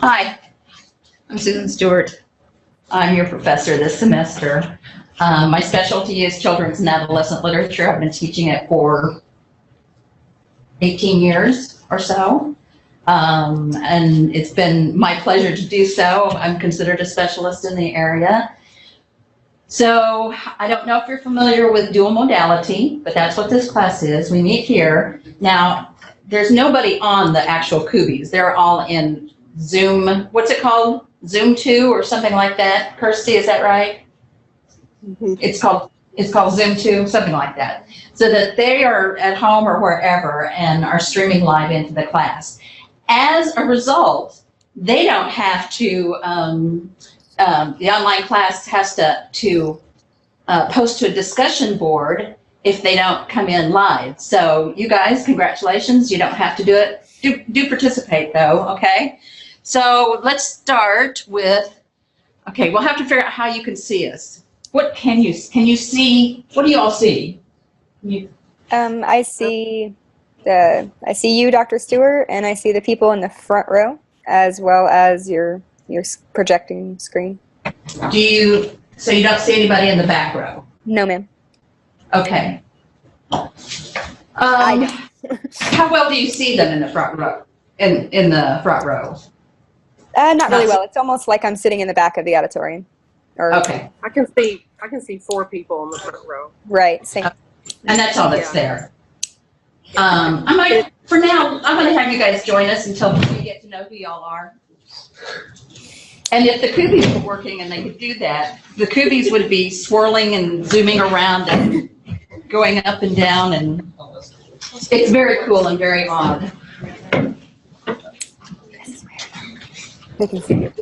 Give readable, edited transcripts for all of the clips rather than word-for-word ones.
Hi, I'm Susan Stewart. I'm your professor this semester. My specialty is children's and adolescent literature. I've been teaching it for 18 years or so. And it's been my pleasure to do so. I'm considered a specialist in the area. So I don't know if you're familiar with dual modality, but that's what this class is. We meet here. Now, there's nobody on the actual Kubies. They're all in Zoom. What's it called? Zoom 2 or something like that. Kirsty, is that right? Mm-hmm. It's called Zoom 2, something like that. So that they are at home or wherever and are streaming live into the class. As a result, they don't have to, the online class has to post to a discussion board if they don't come in live. So you guys, congratulations. You don't have to do it. Do participate though, okay? So let's start with, okay, we'll have to figure out how you can see us. What can you see? What do you all see? I see you, Dr. Stewart, and I see the people in the front row, as well as your projecting screen. So you don't see anybody in the back row? No, ma'am. Okay. How well do you see them in the front row? In the front row? Not really well. It's almost like I'm sitting in the back of the auditorium. Okay. I can see 4 people in the front row. Right. Same. And that's all that's there. For now, I'm going to have you guys join us until we get to know who y'all are. And if the Kubies were working and they could do that, the Kubies would be swirling and zooming around and going up and down, and it's very cool and very odd. They can see you.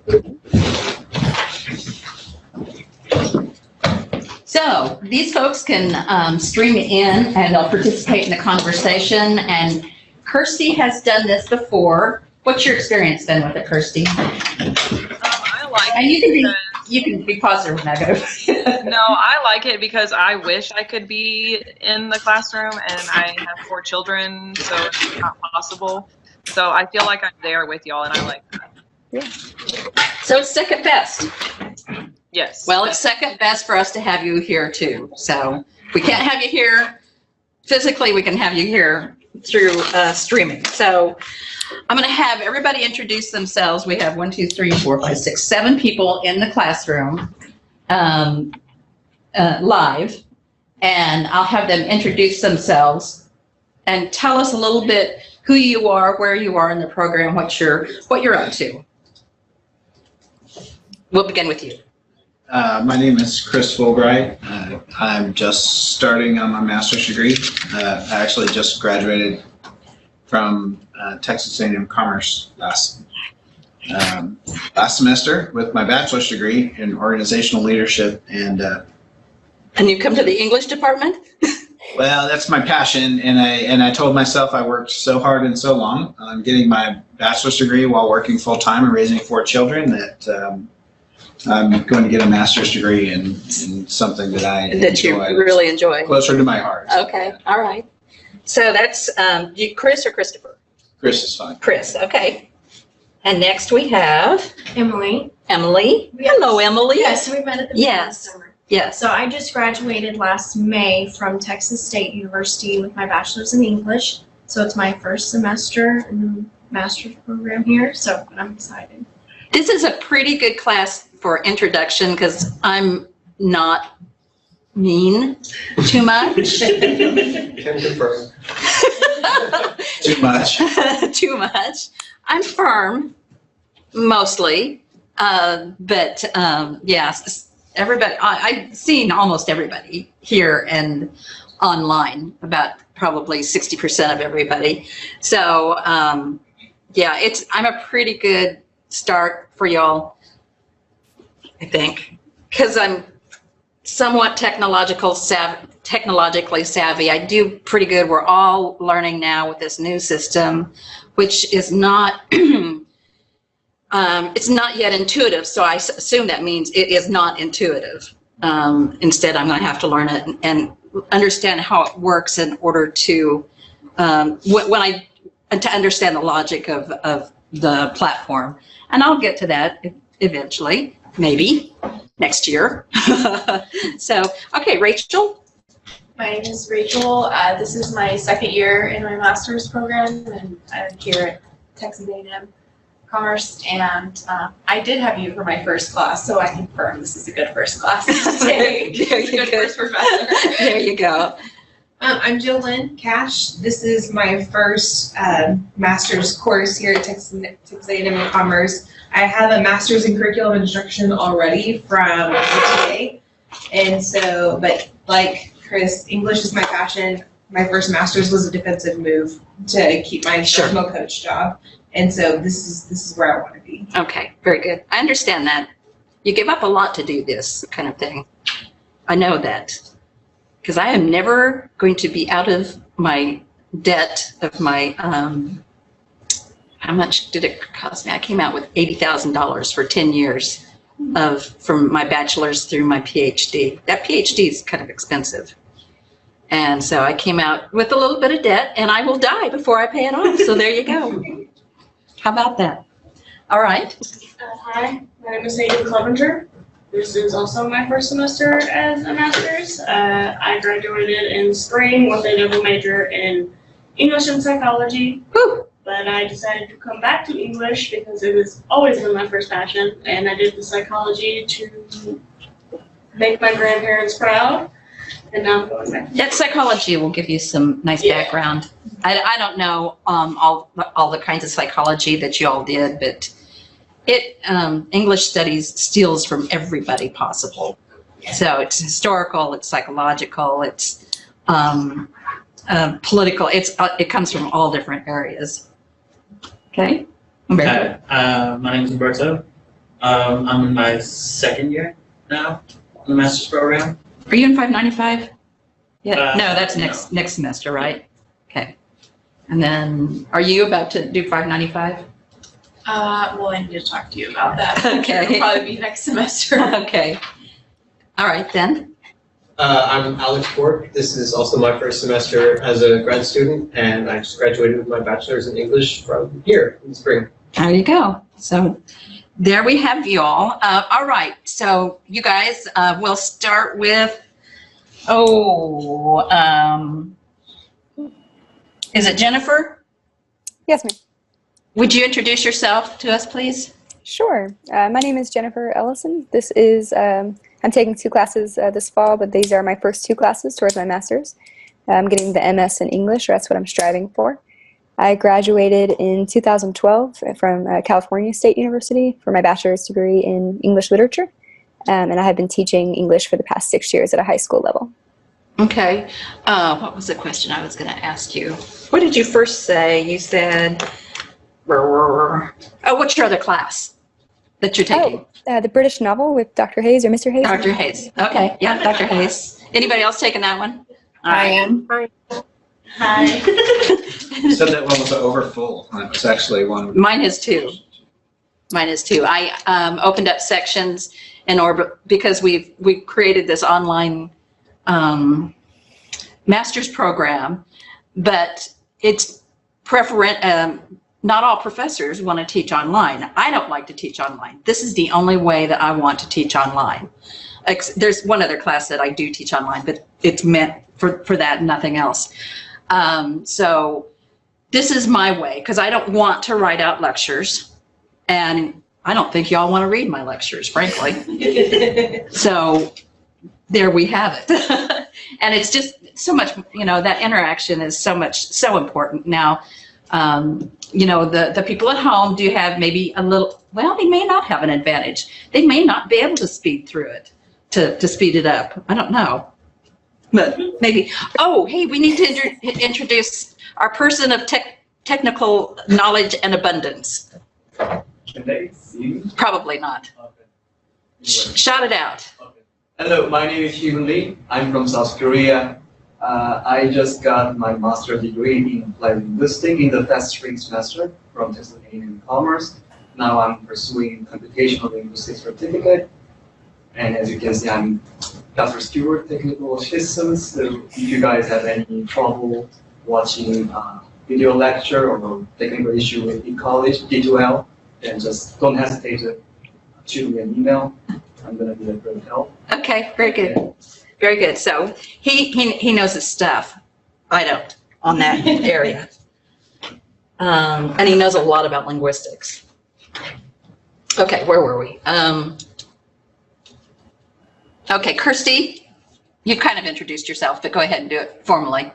So these folks can stream in and they'll participate in the conversation. And Kirsty has done this before. What's your experience been with it, Kirsty? I like and it. You can be positive when I go. No, I like it because I wish I could be in the classroom, and I have 4 children, so it's not possible. So I feel like I'm there with y'all, and I like that. Yeah. So it's second best. Yes. Well, it's second best for us to have you here too. So if we can't have you here physically, we can have you here through streaming. So I'm going to have everybody introduce themselves. We have 1, 2, 3, 4, 5, 6, 7 people in the classroom live, and I'll have them introduce themselves and tell us a little bit who you are, where you are in the program, what you're up to. We'll begin with you. My name is Chris Fulbright. I'm just starting on my master's degree. I actually just graduated from Texas A&M Commerce last semester with my bachelor's degree in organizational leadership. And you come to the English department? Well, that's my passion, and I told myself I worked so hard and so long on getting my bachelor's degree while working full time and raising 4 children that I'm going to get a master's degree in something that I enjoy, you really enjoy. Closer to my heart. Okay, all right. So that's Chris or Christopher? Chris is fine. Chris, okay. And next we have Emily. Emily. Hello, Emily. Yes, we met at the beginning of Yes. summer. Yes. So I just graduated last May from Texas State University with my bachelor's in English. So it's my first semester in the master's program here. So I'm excited. This is a pretty good class for introduction because I'm not mean too much. Can confirm. Too much. Too much. I'm firm, mostly, but yes, everybody. I've seen almost everybody here and online, about probably 60% of everybody. So yeah, I'm a pretty good start for y'all, I think, because I'm somewhat technologically savvy. I do pretty good. We're all learning now with this new system, which is not it's not yet intuitive. So I assume that means it is not intuitive. Instead, I'm going to have to learn it and understand how it works in order to to understand the logic of the platform. And I'll get to that eventually, maybe next year. So, okay, Rachel. My name is Rachel. This is my second year in my master's program, and I'm here at Texas A&M Commerce. And I did have you for my first class, so I confirm this is a good first class to take. There you Good go. first professor. There you go. I'm Jill Lynn Cash. This is my first master's course here at Texas A&M Commerce. I have a master's in curriculum instruction already from UTA. And so, but like Chris, English is my passion. My first master's was a defensive move to keep my instructional coach job. And so this is where I want to be. Okay, very good. I understand that. You give up a lot to do this kind of thing. I know that. Because I am never going to be out of my debt of my, how much did it cost me? I came out with $80,000 for 10 years from my bachelor's through my PhD. That PhD is kind of expensive. And so I came out with a little bit of debt, and I will die before I pay it off. So there you go. How about that? All right. Hi, my name is Hayden Clevenger. This is also my first semester as a master's. I graduated in spring with a double major in English and psychology. Whew. But I decided to come back to English because it has always been my first passion. And I did the psychology to make my grandparents proud. And now I'm going back. That psychology will give you some nice background. I don't know all the kinds of psychology that you all did, but English studies steals from everybody possible. So it's historical, it's psychological, it's political. It comes from all different areas. Okay. Umberto. Hi, my name is Umberto. I'm in my second year now in the master's program. Are you in 595? Yeah. No, that's no. next semester, right? Okay. And then, are you about to do 595? Well, I need to talk to you about that. Okay. It'll probably be next semester. Okay. All right then. I'm Alex Bork. This is also my first semester as a grad student, and I just graduated with my bachelor's in English from here in spring. There you go. So there we have you all. All right. So you guys, we'll start with, is it Jennifer? Yes, ma'am. Would you introduce yourself to us, please? Sure. My name is Jennifer Ellison. This is, I'm taking 2 classes this fall, but these are my first 2 classes towards my master's. I'm getting the MS in English, or that's what I'm striving for. I graduated in 2012 from California State University for my bachelor's degree in English literature, and I have been teaching English for the past 6 years at a high school level. Okay. What was the question I was going to ask you? What did you first say? You said, what's your other class that you're taking? The British novel with Dr. Hayes or Mr. Hayes. Dr. Hayes. Okay. Yeah, Dr. Hayes. Anybody else taking that one? I am. Hi. You said that one was over full. It was actually one. Mine is 2. I opened up sections in order because we've created this online master's program, but it's not all professors want to teach online. I don't like to teach online. This is the only way that I want to teach online. There's one other class that I do teach online, but it's meant for that and nothing else. So this is my way, because I don't want to write out lectures, and I don't think y'all want to read my lectures, frankly. So there we have it. And it's just so much, that interaction is so important. Now, the people at home do have maybe they may not have an advantage. They may not be able to speed through it, to speed it up. I don't know. But maybe, hey, we need to introduce our person of technical knowledge and abundance. Can they see me? Probably not. Okay. Shout it out. Okay. Hello, my name is Hyun Lee. I'm from South Korea. I just got my master's degree in applied linguistics in the fast spring semester from Texas A&M Commerce. Now I'm pursuing computational linguistics certificate. And as you can see, I'm Dr. Stewart, technical assistant. So if you guys have any trouble watching video lecture or technical issue with e-college, D2L, then just don't hesitate to shoot me an email. I'm going to be a great help. Okay, very good. Very good. So he knows his stuff. I don't on that area. And he knows a lot about linguistics. Okay, where were we? Okay, Kirsty, you kind of introduced yourself, but go ahead and do it formally.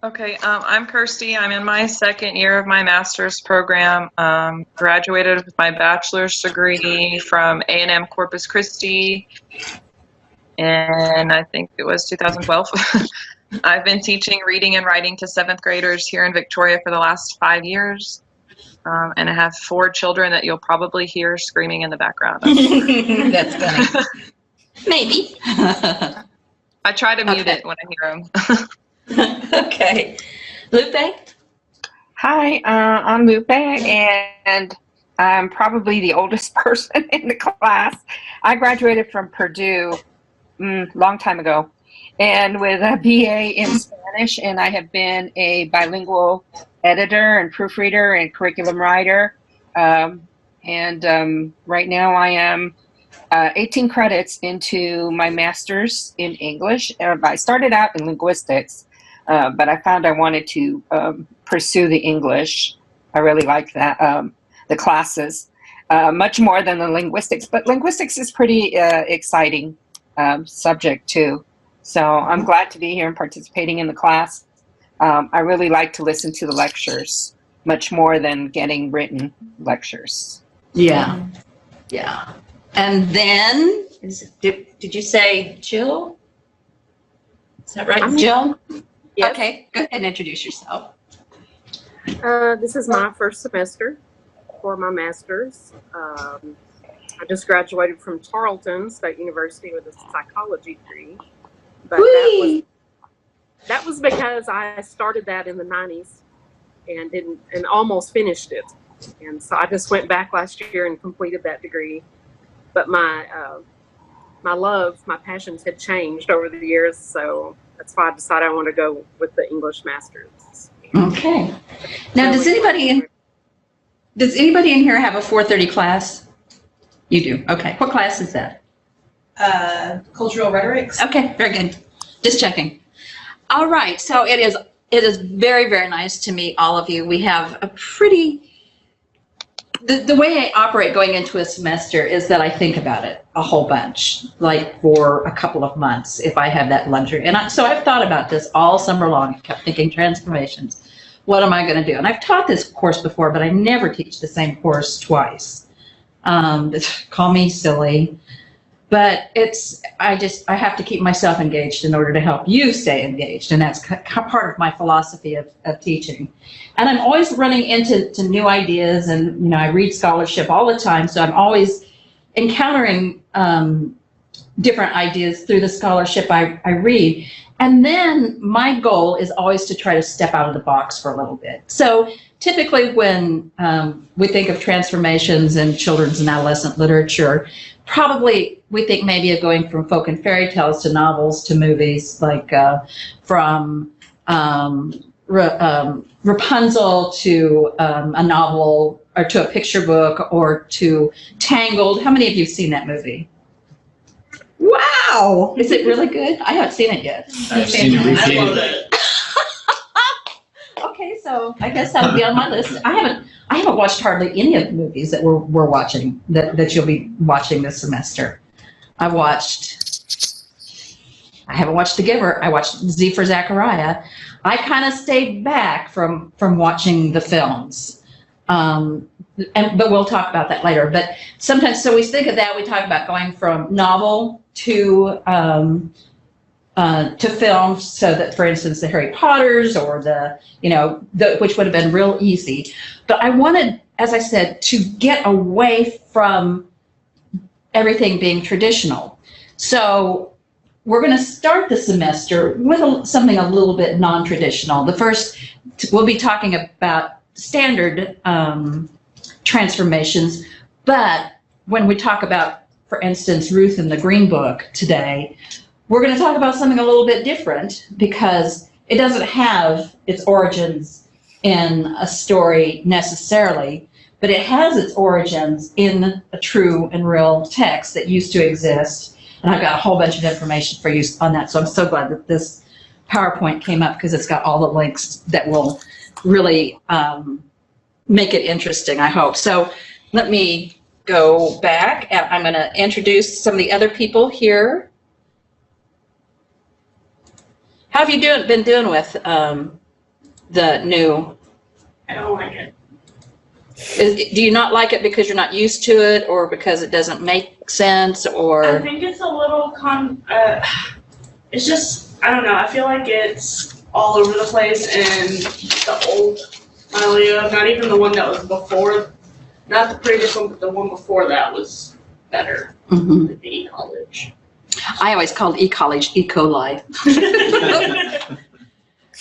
Okay, I'm Kirsty. I'm in my second year of my master's program. Graduated with my bachelor's degree from A&M Corpus Christi, and I think it was 2012. I've been teaching reading and writing to 7th graders here in Victoria for the last 5 years, and I have 4 children that you'll probably hear screaming in the background. That's funny. Maybe. I try to mute it when I hear them. Okay. Lupe? Hi, I'm Lupe, and I'm probably the oldest person in the class. I graduated from Purdue long time ago, and with a BA in Spanish, and I have been a bilingual editor and proofreader and curriculum writer. Right now I am 18 credits into my master's in English. I started out in linguistics, but I found I wanted to pursue the English. I really like that, the classes, much more than the linguistics. But linguistics is pretty exciting subject too. So I'm glad to be here and participating in the class. I really like to listen to the lectures, much more than getting written lectures. Yeah. Yeah. And then, did you say Jill? Is that right, Jill? Yes. Okay, go ahead and introduce yourself. This is my first semester for my master's. I just graduated from Tarleton State University with a psychology degree. But that was because I started that in the 90s and almost finished it. And so I just went back last year and completed that degree. But my passions had changed over the years, so that's why I decided I want to go with the English master's. Okay. Now, does anybody in here have a 4:30 class? You do. Okay. What class is that? Cultural rhetorics. Okay, very good. Just checking. All right. So it is very, very nice to meet all of you. We have a pretty. The way I operate going into a semester is that I think about it a whole bunch, like for a couple of months, if I have that luxury. And so I've thought about this all summer long. I kept thinking transformations. What am I going to do? And I've taught this course before, but I never teach the same course twice. Call me silly, but I have to keep myself engaged in order to help you stay engaged. And that's part of my philosophy of teaching. And I'm always running into new ideas, and I read scholarship all the time, so I'm always encountering different ideas through the scholarship I read. And then my goal is always to try to step out of the box for a little bit. So typically when we think of transformations in children's and adolescent literature, probably we think maybe of going from folk and fairy tales to novels to movies, like from Rapunzel to a novel, or to a picture book, or to Tangled. How many of you have seen that movie? Wow! Is it really good? I haven't seen it yet. I've seen it repeatedly. Okay, so I guess that'll be on my list. I haven't watched hardly any of the movies that we're watching, that you'll be watching this semester. I haven't watched The Giver. I watched Z for Zachariah. I kind of stayed back from watching the films. But we'll talk about that later. But sometimes, so we think of that, we talk about going from novel to film, so that, for instance, the Harry Potters or which would have been real easy. But I wanted, as I said, to get away from everything being traditional. So we're going to start the semester with something a little bit non-traditional. The first, we'll be talking about standard transformations, but when we talk about, for instance, Ruth in the Green Book today, we're going to talk about something a little bit different, because it doesn't have its origins in a story necessarily, but it has its origins in a true and real text that used to exist. And I've got a whole bunch of information for you on that. So I'm so glad that this PowerPoint came up because it's got all the links that will really make it interesting, I hope. So let me go back and I'm going to introduce some of the other people here. How have you been doing with the new? I don't like it. Do you not like it because you're not used to it, or because it doesn't make sense, or? I think it's a little it's just, I don't know, I feel like it's all over the place, and the old Malia, not even the one that was before, not the previous one, but the one before that was better Mm-hmm. than the e-college. I always called e-college E. coli.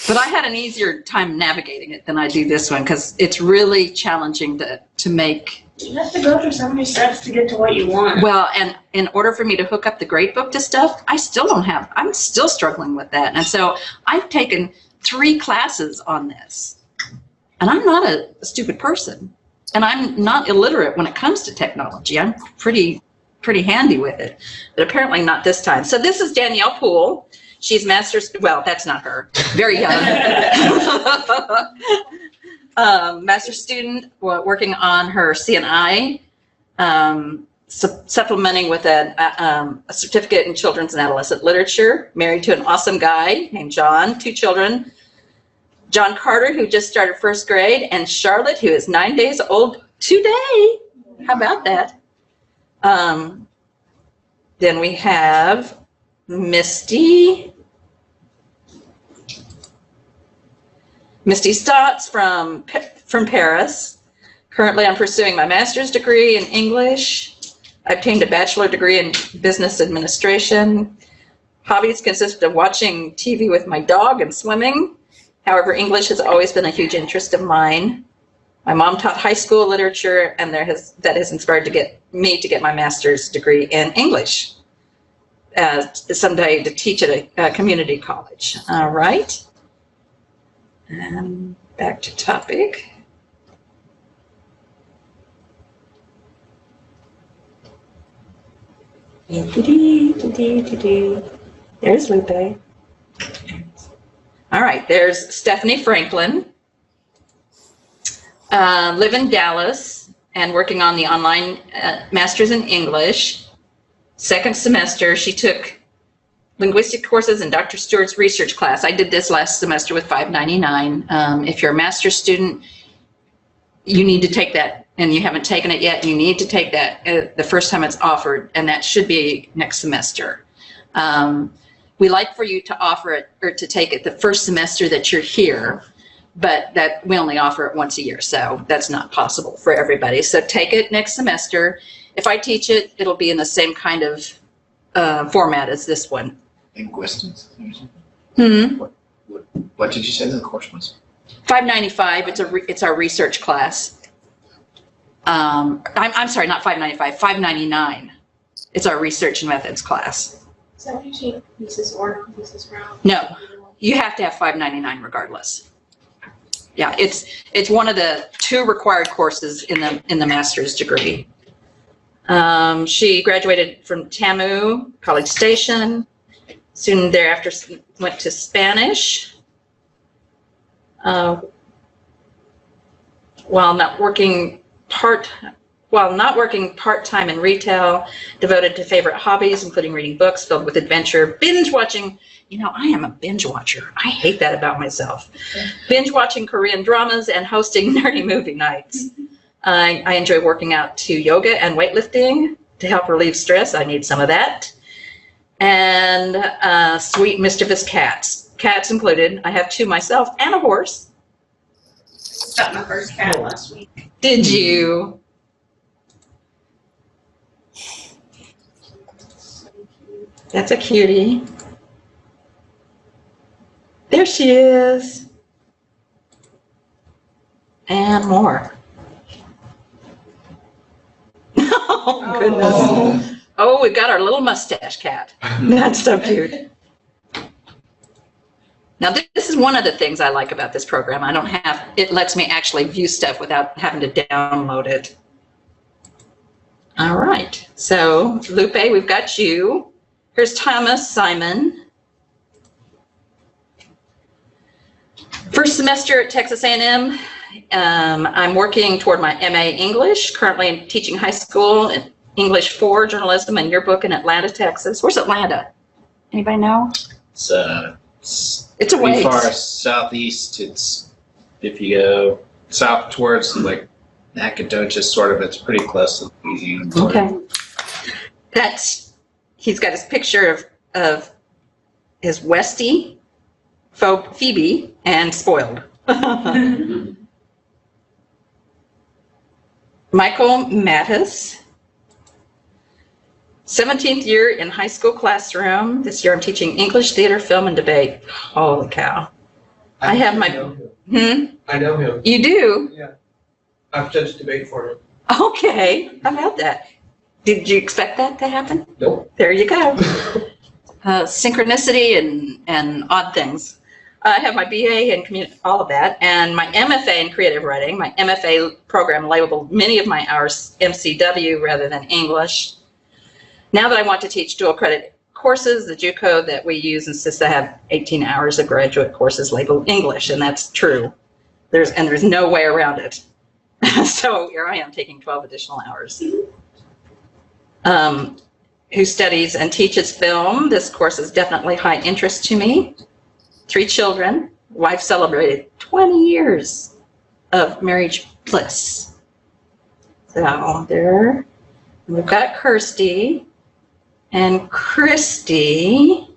But I had an easier time navigating it than I do this one because it's really challenging to make. You have to go through so many steps to get to what you want. Well, and in order for me to hook up the gradebook to stuff, I'm still struggling with that. And so I've taken 3 classes on this. And I'm not a stupid person. And I'm not illiterate when it comes to technology. I'm pretty handy with it. But apparently not this time. So this is Danielle Poole. She's master's, well, that's not her, very young. Master's student working on her CNI, supplementing with a certificate in children's and adolescent literature, married to an awesome guy named John, 2 children. John Carter, who just started 1st grade, and Charlotte, who is 9 days old today. How about that? Then we have Misty Stotts from Paris. Currently, I'm pursuing my master's degree in English. I obtained a bachelor degree in business administration. Hobbies consist of watching TV with my dog and swimming. However, English has always been a huge interest of mine. My mom taught high school literature, and that has inspired me to get my master's degree in English. Someday to teach at a community college. All right. And back to topic. There's Lupe. All right, there's Stephanie Franklin. Live in Dallas and working on the online master's in English. 2nd semester, she took linguistic courses in Dr. Stewart's research class. I did this last semester with $5.99. If you're a master's student, you need to take that, and you haven't taken it yet, you need to take that the first time it's offered, and that should be next semester. We like for you to offer it or to take it the first semester that you're here, but that we only offer it once a year, so that's not possible for everybody. So take it next semester. If I teach it, it'll be in the same kind of format as this one. Linguistics. Hmm. What did you say the course was? $5.95. It's our research class. I'm sorry, not $5.95. $5.99. It's our research and methods class. Is that what you take thesis or non-thesis round? No, you have to have $5.99 regardless. Yeah, it's one of the 2 required courses in the master's degree. She graduated from TAMU, College Station. Soon thereafter went to Spanish. While not working part-time in retail, devoted to favorite hobbies, including reading books filled with adventure, binge watching. You know, I am a binge watcher. I hate that about myself. Binge watching Korean dramas and hosting nerdy movie nights. I enjoy working out to yoga and weightlifting to help relieve stress. I need some of that. And sweet, mischievous cats. Cats included. I have 2 myself and a horse. Got my first cat last week. Did you? That's a cutie. There she is. And more. Oh, goodness. Oh, we've got our little mustache cat. That's so cute. Now, this is one of the things I like about this program. It lets me actually view stuff without having to download it. All right, so Lupe, we've got you. Here's Thomas Simon. First semester at Texas A&M. I'm working toward my MA English. Currently I'm teaching high school in English 4 journalism and yearbook in Atlanta, Texas. Where's Atlanta? Anybody know? It's It's a pretty ways. far southeast. It's if you go south towards like Nacogdoches, sort of. It's pretty close to Louisiana. Okay. He's got his picture of his Westie, Phoebe, and Spoiled. Michael Mattis. 17th year in high school classroom. This year I'm teaching English, theater, film, and debate. Holy cow. I have my... know him. I know him. You do? Yeah. I've judged debate for him. Okay. How about that? Did you expect that to happen? Nope. There you go. Synchronicity and odd things. I have my BA in all of that, and my MFA in creative writing. My MFA program labeled many of my hours MCW rather than English. Now that I want to teach dual credit courses, the JUCO that we use insists I have 18 hours of graduate courses labeled English, and that's true. There's no way around it. So here I am taking 12 additional hours. Who studies and teaches film. This course is definitely high interest to me. 3 children. Wife celebrated 20 years of marriage bliss. So there. We've got Kirsty and Christy.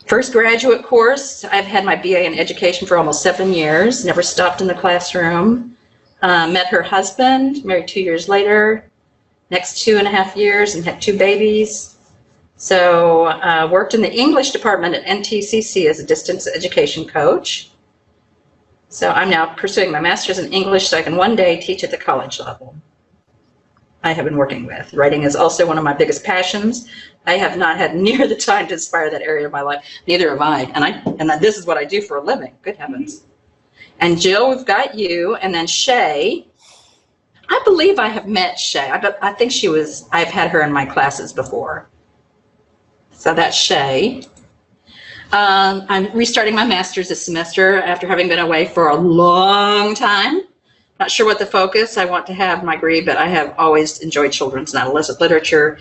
First graduate course. I've had my BA in education for almost 7 years. Never stopped in the classroom. Met her husband, married 2 years later. Next 2.5 years and had 2 babies. So worked in the English department at NTCC as a distance education coach. So I'm now pursuing my master's in English so I can one day teach at the college level. I have been working with. Writing is also one of my biggest passions. I have not had near the time to inspire that area of my life. Neither have I. And this is what I do for a living. Good heavens. And Jill, we've got you. And then Shay. I believe I have met Shay. I think I've had her in my classes before. So that's Shay. I'm restarting my master's this semester after having been away for a long time. Not sure what the focus I want to have my degree, but I have always enjoyed children's and adolescent literature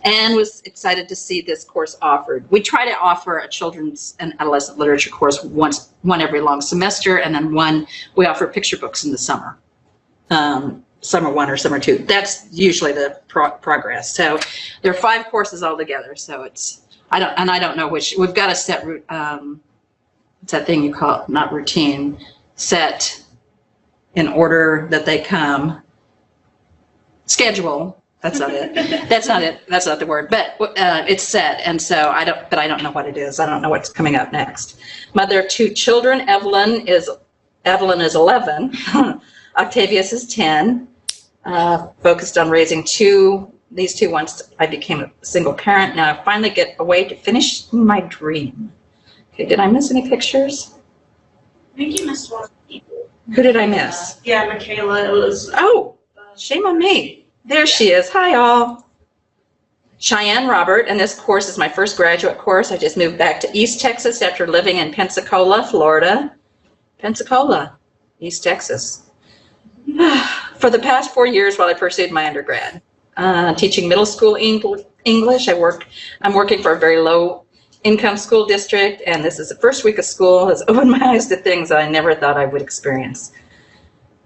and was excited to see this course offered. We try to offer a children's and adolescent literature course one every long semester, and then one we offer picture books in the summer. Summer 1 or summer 2. That's usually the progress. So there are 5 courses altogether. So I don't know which. We've got a set. It's that thing you call not routine, set in order that they come. Schedule. That's not it. That's not it. That's not the word. But it's set, and so I don't know what it is. I don't know what's coming up next. Mother of 2 children. Evelyn is 11. Octavius is 10. Focused on raising these 2 once I became a single parent. Now I finally get away to finish my dream. Okay, did I miss any pictures? I think you missed one. Who did I miss? Yeah, Michaela. It was. Oh, shame on me. There she is. Hi, all. Cheyenne Robert, and this course is my first graduate course. I just moved back to East Texas after living in Pensacola, Florida. Pensacola, East Texas. For the past 4 years while I pursued my undergrad. Teaching middle school English. I'm working for a very low income school district, and this is the first week of school has opened my eyes to things that I never thought I would experience.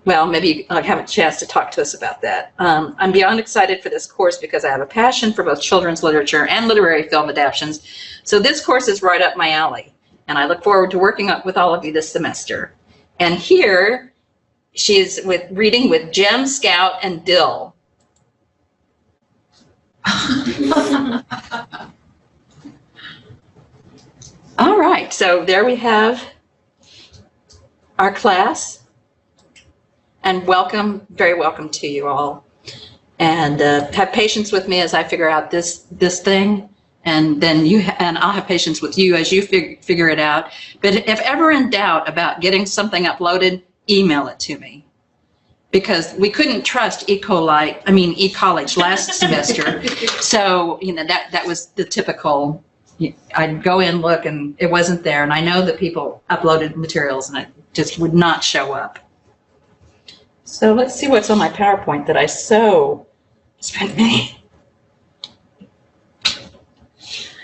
Well, maybe I'll have a chance to talk to us about that. I'm beyond excited for this course because I have a passion for both children's literature and literary film adaptations. So this course is right up my alley, and I look forward to working with all of you this semester. And here, she's reading with Gem, Scout, and Dill. All right, so there we have our class. And welcome, very welcome to you all. And have patience with me as I figure out this thing. And then and I'll have patience with you as you figure it out. But if ever in doubt about getting something uploaded, email it to me. Because we couldn't trust eCollege last semester. So, that was the typical, I'd go in, look, and it wasn't there. And I know that people uploaded materials and it just would not show up. So let's see what's on my PowerPoint that I so spent many.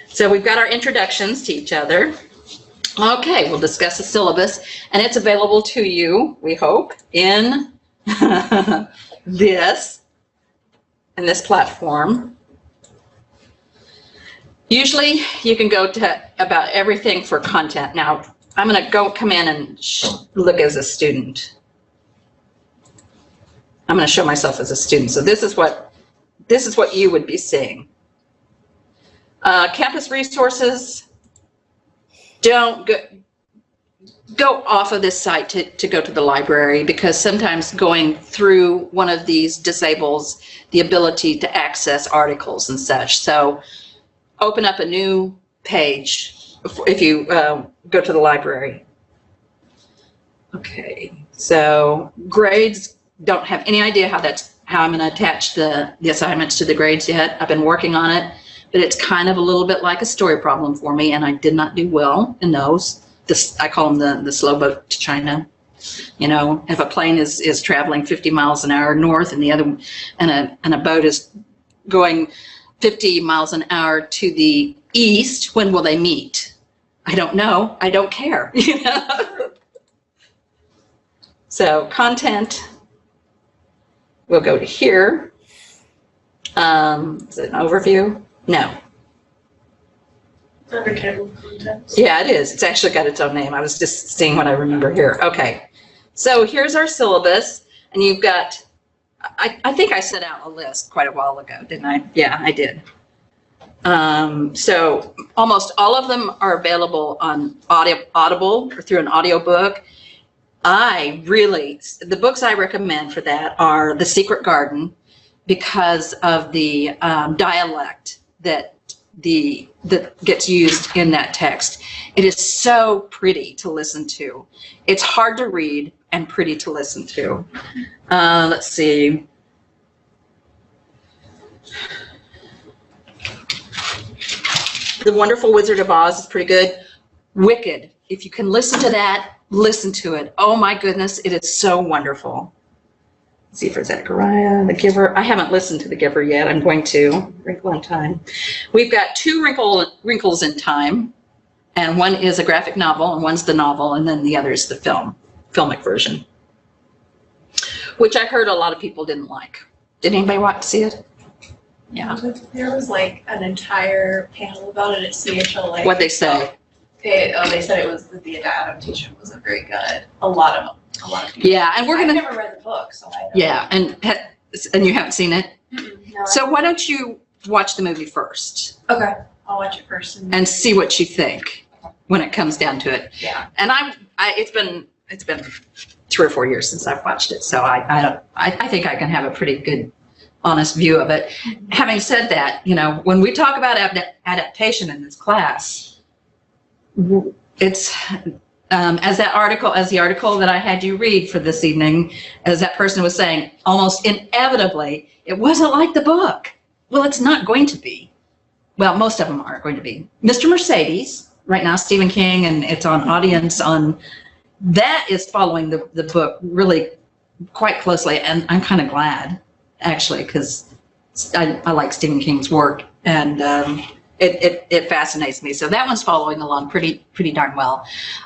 So we've got our introductions to each other. Okay, we'll discuss the syllabus, and it's available to you, we hope, in this platform. Usually you can go to about everything for content. Now, I'm going to come in and look as a student. I'm going to show myself as a student. So this is what you would be seeing. Campus resources, don't go off of this site to go to the library, because sometimes going through one of these disables the ability to access articles and such. So open up a new page if you go to the library. Okay, so grades, don't have any idea how I'm going to attach the assignments to the grades yet. I've been working on it. But it's kind of a little bit like a story problem for me, and I did not do well in those. I call them the slow boat to China. If a plane is traveling 50 miles an hour north and a boat is going 50 miles an hour to the east, when will they meet? I don't know. I don't care. So content, we'll go to here. Is it an overview? No. Under table of contents. Yeah, it is. It's actually got its own name. I was just seeing what I remember here. Okay. So here's our syllabus, and you've got, I think I sent out a list quite a while ago, didn't I? Yeah, I did. So almost all of them are available on Audible or through an audiobook. The books I recommend for that are The Secret Garden, because of the dialect that gets used in that text. It is so pretty to listen to. It's hard to read and pretty to listen to. Let's see. The Wonderful Wizard of Oz is pretty good. Wicked. If you can listen to that, listen to it. Oh my goodness, it is so wonderful. Let's see for Zechariah, The Giver. I haven't listened to The Giver yet. I'm going to. Wrinkle in Time. We've got 2 Wrinkles in Time, and one is a graphic novel, and one's the novel, and then the other is the filmic version, which I heard a lot of people didn't like. Did anybody want to see it? Yeah. There was like an entire panel about it at CHLA. What'd they say? They said it was the adaptation wasn't very good. A lot of people. Yeah, and I've never read the book, so I don't. Yeah, and you haven't seen it? No, So why don't you watch the movie first okay, I'll watch it first and see what you think when it comes down to it. yeah. And it's been 3 or 4 years since I've watched it, so I think I can have a pretty good, honest view of it. Having said that, when we talk about adaptation in this class, it's as the article that I had you read for this evening, as that person was saying, almost inevitably, it wasn't like the book. Well, it's not going to be. Well, most of them aren't going to be. Mr. Mercedes, right now, Stephen King, and it's on Audience that is following the book really quite closely, and I'm kind of glad, actually, because I like Stephen King's work, and it fascinates me. So that one's following along pretty darn well.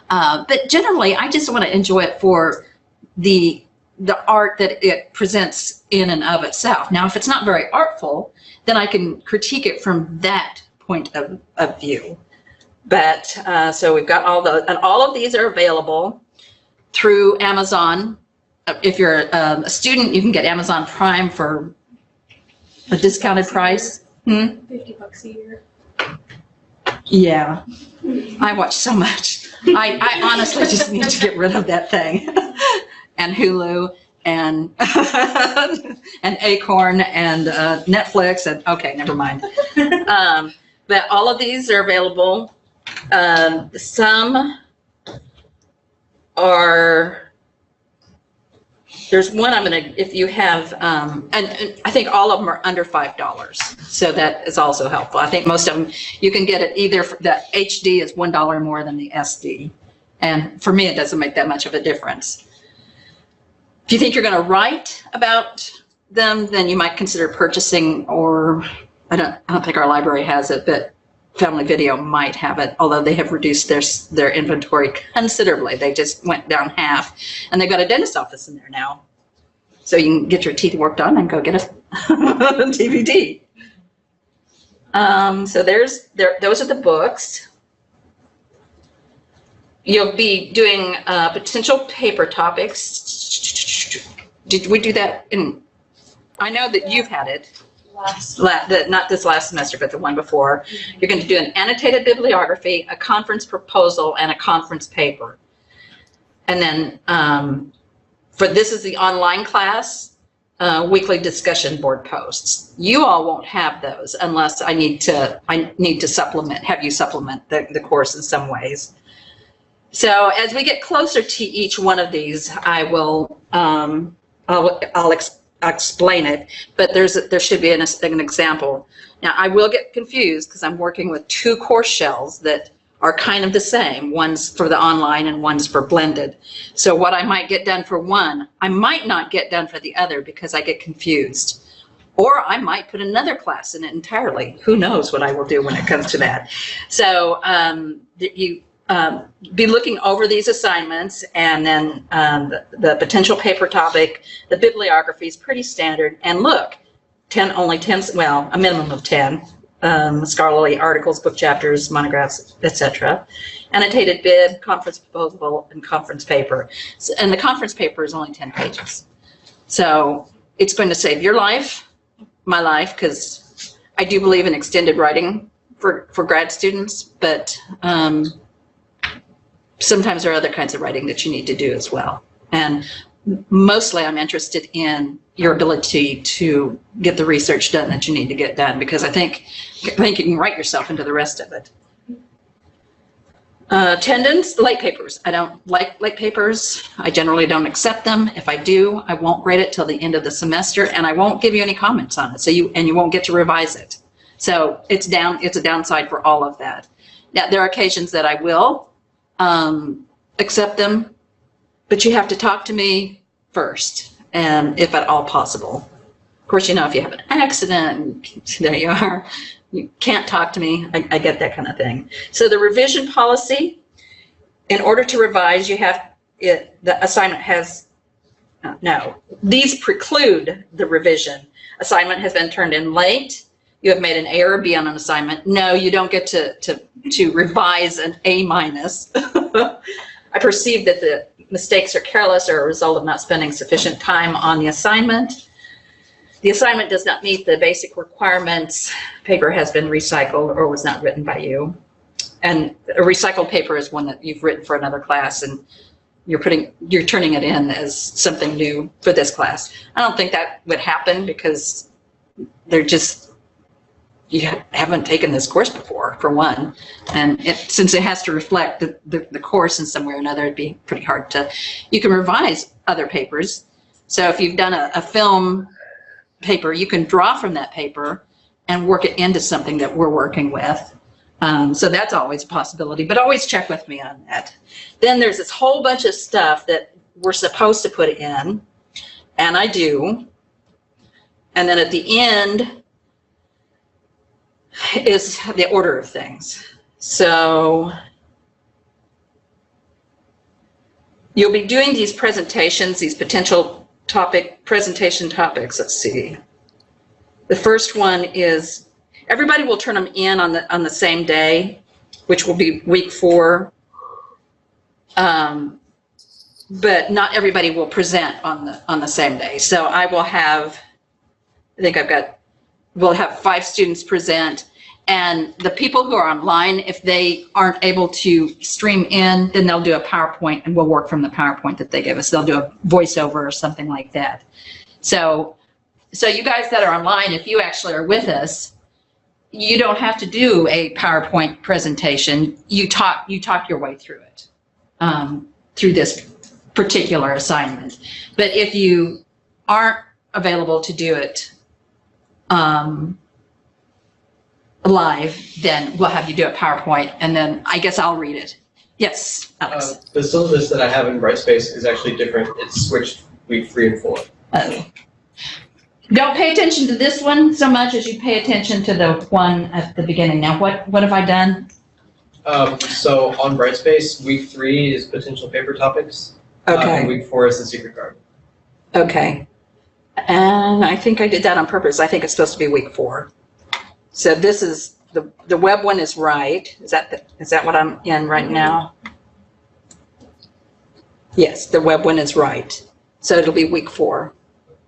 But generally, I just want to enjoy it for the art that it presents in and of itself. Now, if it's not very artful, then I can critique it from that point of view. But so we've got all of these are available through Amazon. If you're a student, you can get Amazon Prime for a discounted price. $50 a year. Yeah, I watch so much. I honestly just need to get rid of that thing. And Hulu and and Acorn and Netflix and okay, never mind. But but all of these are available. Some are, there's one I'm gonna, if you have, and I think all of them are under $5. So that is also helpful. I think most of them, you can get it either, the HD is $1 more than the SD. And for me, it doesn't make that much of a difference. If you think you're gonna write about them, then you might consider purchasing, or I don't think our library has it, but Family Video might have it, although they have reduced their inventory considerably. They just went down half, and they've got a dentist office in there now. So you can get your teeth worked on and go get a DVD. So those are the books. You'll be doing potential paper topics. Did we do that in, I know that you've had it. Not this last semester, but the one before. You're going to do an annotated bibliography, a conference proposal, and a conference paper. And then for this is the online class, weekly discussion board posts. You all won't have those unless I need to supplement, have you supplement the course in some ways. So as we get closer to each one of these, I will I'll explain it, but there should be an example. Now I will get confused because I'm working with two course shells that are kind of the same. One's for the online and one's for blended. So what I might get done for one, I might not get done for the other because I get confused. Or I might put another class in it entirely. Who knows what I will do when it comes to that. So you be looking over these assignments, and then the potential paper topic, the bibliography is pretty standard. And look, only 10, well, a minimum of 10 scholarly articles, book chapters, monographs, etc. Annotated bid, conference proposal, and conference paper. And the conference paper is only 10 pages. So it's going to save your life, my life, because I do believe in extended writing for grad students, but sometimes there are other kinds of writing that you need to do as well. And mostly I'm interested in your ability to get the research done that you need to get done, because I think you can write yourself into the rest of it. Attendance, late papers. I don't like late papers. I generally don't accept them. If I do, I won't grade it till the end of the semester, and I won't give you any comments on it. So you won't get to revise it. So it's a downside for all of that. Now there are occasions that I will accept them, but you have to talk to me first, and if at all possible. Of course, you know, if you have an accident, there you are, you can't talk to me. I get that kind of thing. So the revision policy, in order to revise, you have the assignment has no. These preclude the revision. Assignment has been turned in late. You have made an A or a B on an assignment. No, you don't get to revise an A-. I perceive that the mistakes are careless or a result of not spending sufficient time on the assignment. The assignment does not meet the basic requirements. Paper has been recycled or was not written by you. And a recycled paper is one that you've written for another class, and you're turning it in as something new for this class. I don't think that would happen because you haven't taken this course before, for one, and since it has to reflect the course in some way or another, it'd be pretty hard to. You can revise other papers. So if you've done a film paper, you can draw from that paper and work it into something that we're working with. So that's always a possibility, but always check with me on that. Then there's this whole bunch of stuff that we're supposed to put in, and I do. And then at the end is the order of things. So you'll be doing these presentations, these potential presentation topics. Let's see. The first one is, everybody will turn them in on the same day, which will be week 4. But not everybody will present on the same day. So I will have, we'll have 5 students present, and the people who are online, if they aren't able to stream in, then they'll do a PowerPoint, and we'll work from the PowerPoint that they give us. They'll do a voiceover or something like that. So you guys that are online, if you actually are with us, you don't have to do a PowerPoint presentation. You talk your way through it, through this particular assignment. But if you aren't available to do it live, then we'll have you do a PowerPoint, and then I guess I'll read it. Yes, Alex. The syllabus that I have in Brightspace is actually different. It's switched week 3 and 4. Don't pay attention to this one so much as you pay attention to the one at the beginning. Now, what have I done? So on Brightspace, week 3 is potential paper topics. Okay. And week 4 is the secret garden. Okay. And I think I did that on purpose. I think it's supposed to be week 4. So this is, the web one is right. Is that what I'm in right now? Yes, the web one is right. So it'll be week 4,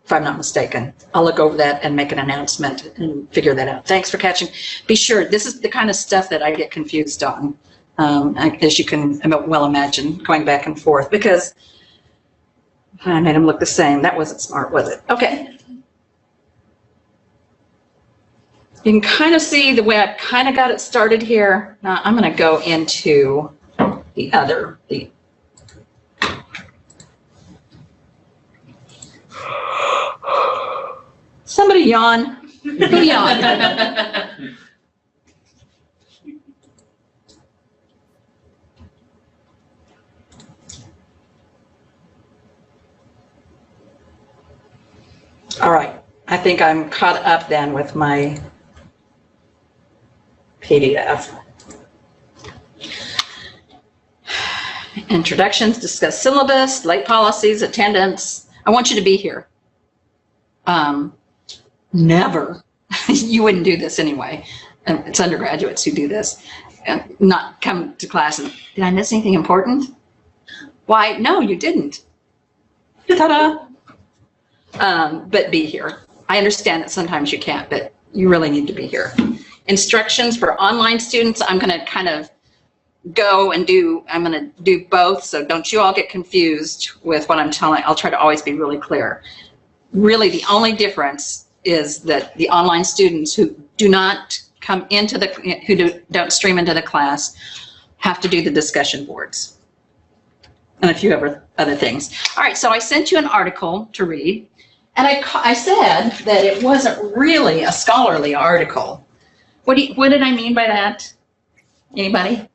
if I'm not mistaken. I'll look over that and make an announcement and figure that out. Thanks for catching. Be sure, this is the kind of stuff that I get confused on, as you can well imagine, going back and forth, because I made them look the same. That wasn't smart, was it? Okay. You can kind of see the way I've kind of got it started here. Now I'm going to go into the other. Somebody yawn. Who yawned? All right. I think I'm caught up then with my PDF. Introductions, discuss syllabus, late policies, attendance. I want you to be here. Never. You wouldn't do this anyway. It's undergraduates who do this. And not come to class and, did I miss anything important? Why, no, you didn't. Ta-da. But be here. I understand that sometimes you can't, but you really need to be here. Instructions for online students, I'm going to kind of go and I'm going to do both, so don't you all get confused with what I'm telling. I'll try to always be really clear. Really, the only difference is that the online students who do not come into don't stream into the class have to do the discussion boards and a few other things. All right, so I sent you an article to read, and I said that it wasn't really a scholarly article. What did I mean by that? Anybody?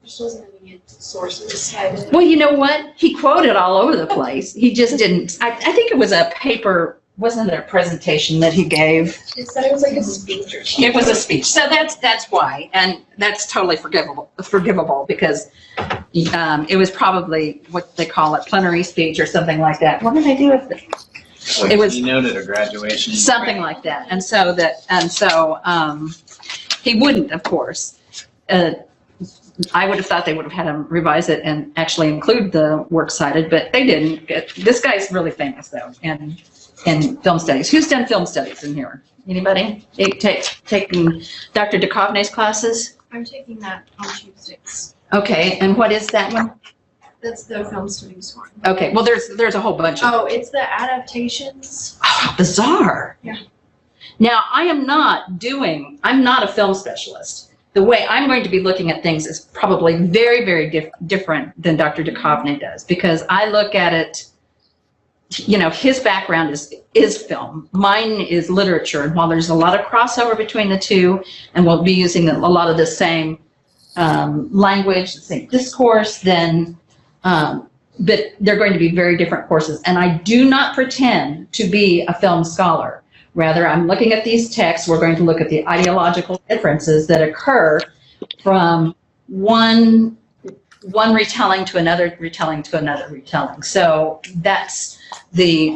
Just wasn't any sources. Well, you know what? He quoted all over the place. He just didn't. I think it was a paper. Wasn't it a presentation that he gave? It said it was like a speech or something. It was a speech. So that's why, and that's totally forgivable because it was probably what they call it, plenary speech or something like that. What did they do with it? It was keynote at a graduation. Something like that. And so he wouldn't, of course. I would have thought they would have had him revise it and actually include the works cited, but they didn't. This guy's really famous though, in film studies. Who's done film studies in here? Anybody? Taking Dr. Duchovny's classes? I'm taking that on Tuesdays. Okay, and what is that one? That's the film studies one. Okay, well there's a whole bunch of. Oh, it's the adaptations. Oh, bizarre. Yeah. Now I'm not a film specialist. The way I'm going to be looking at things is probably very, very different than Dr. Duchovny does, because I look at it, you know, his background is film. Mine is literature. And while there's a lot of crossover between the two, and we'll be using a lot of the same language, the same discourse, then, but they're going to be very different courses. And I do not pretend to be a film scholar. Rather, I'm looking at these texts. We're going to look at the ideological differences that occur from one retelling to another retelling to another retelling. So that's the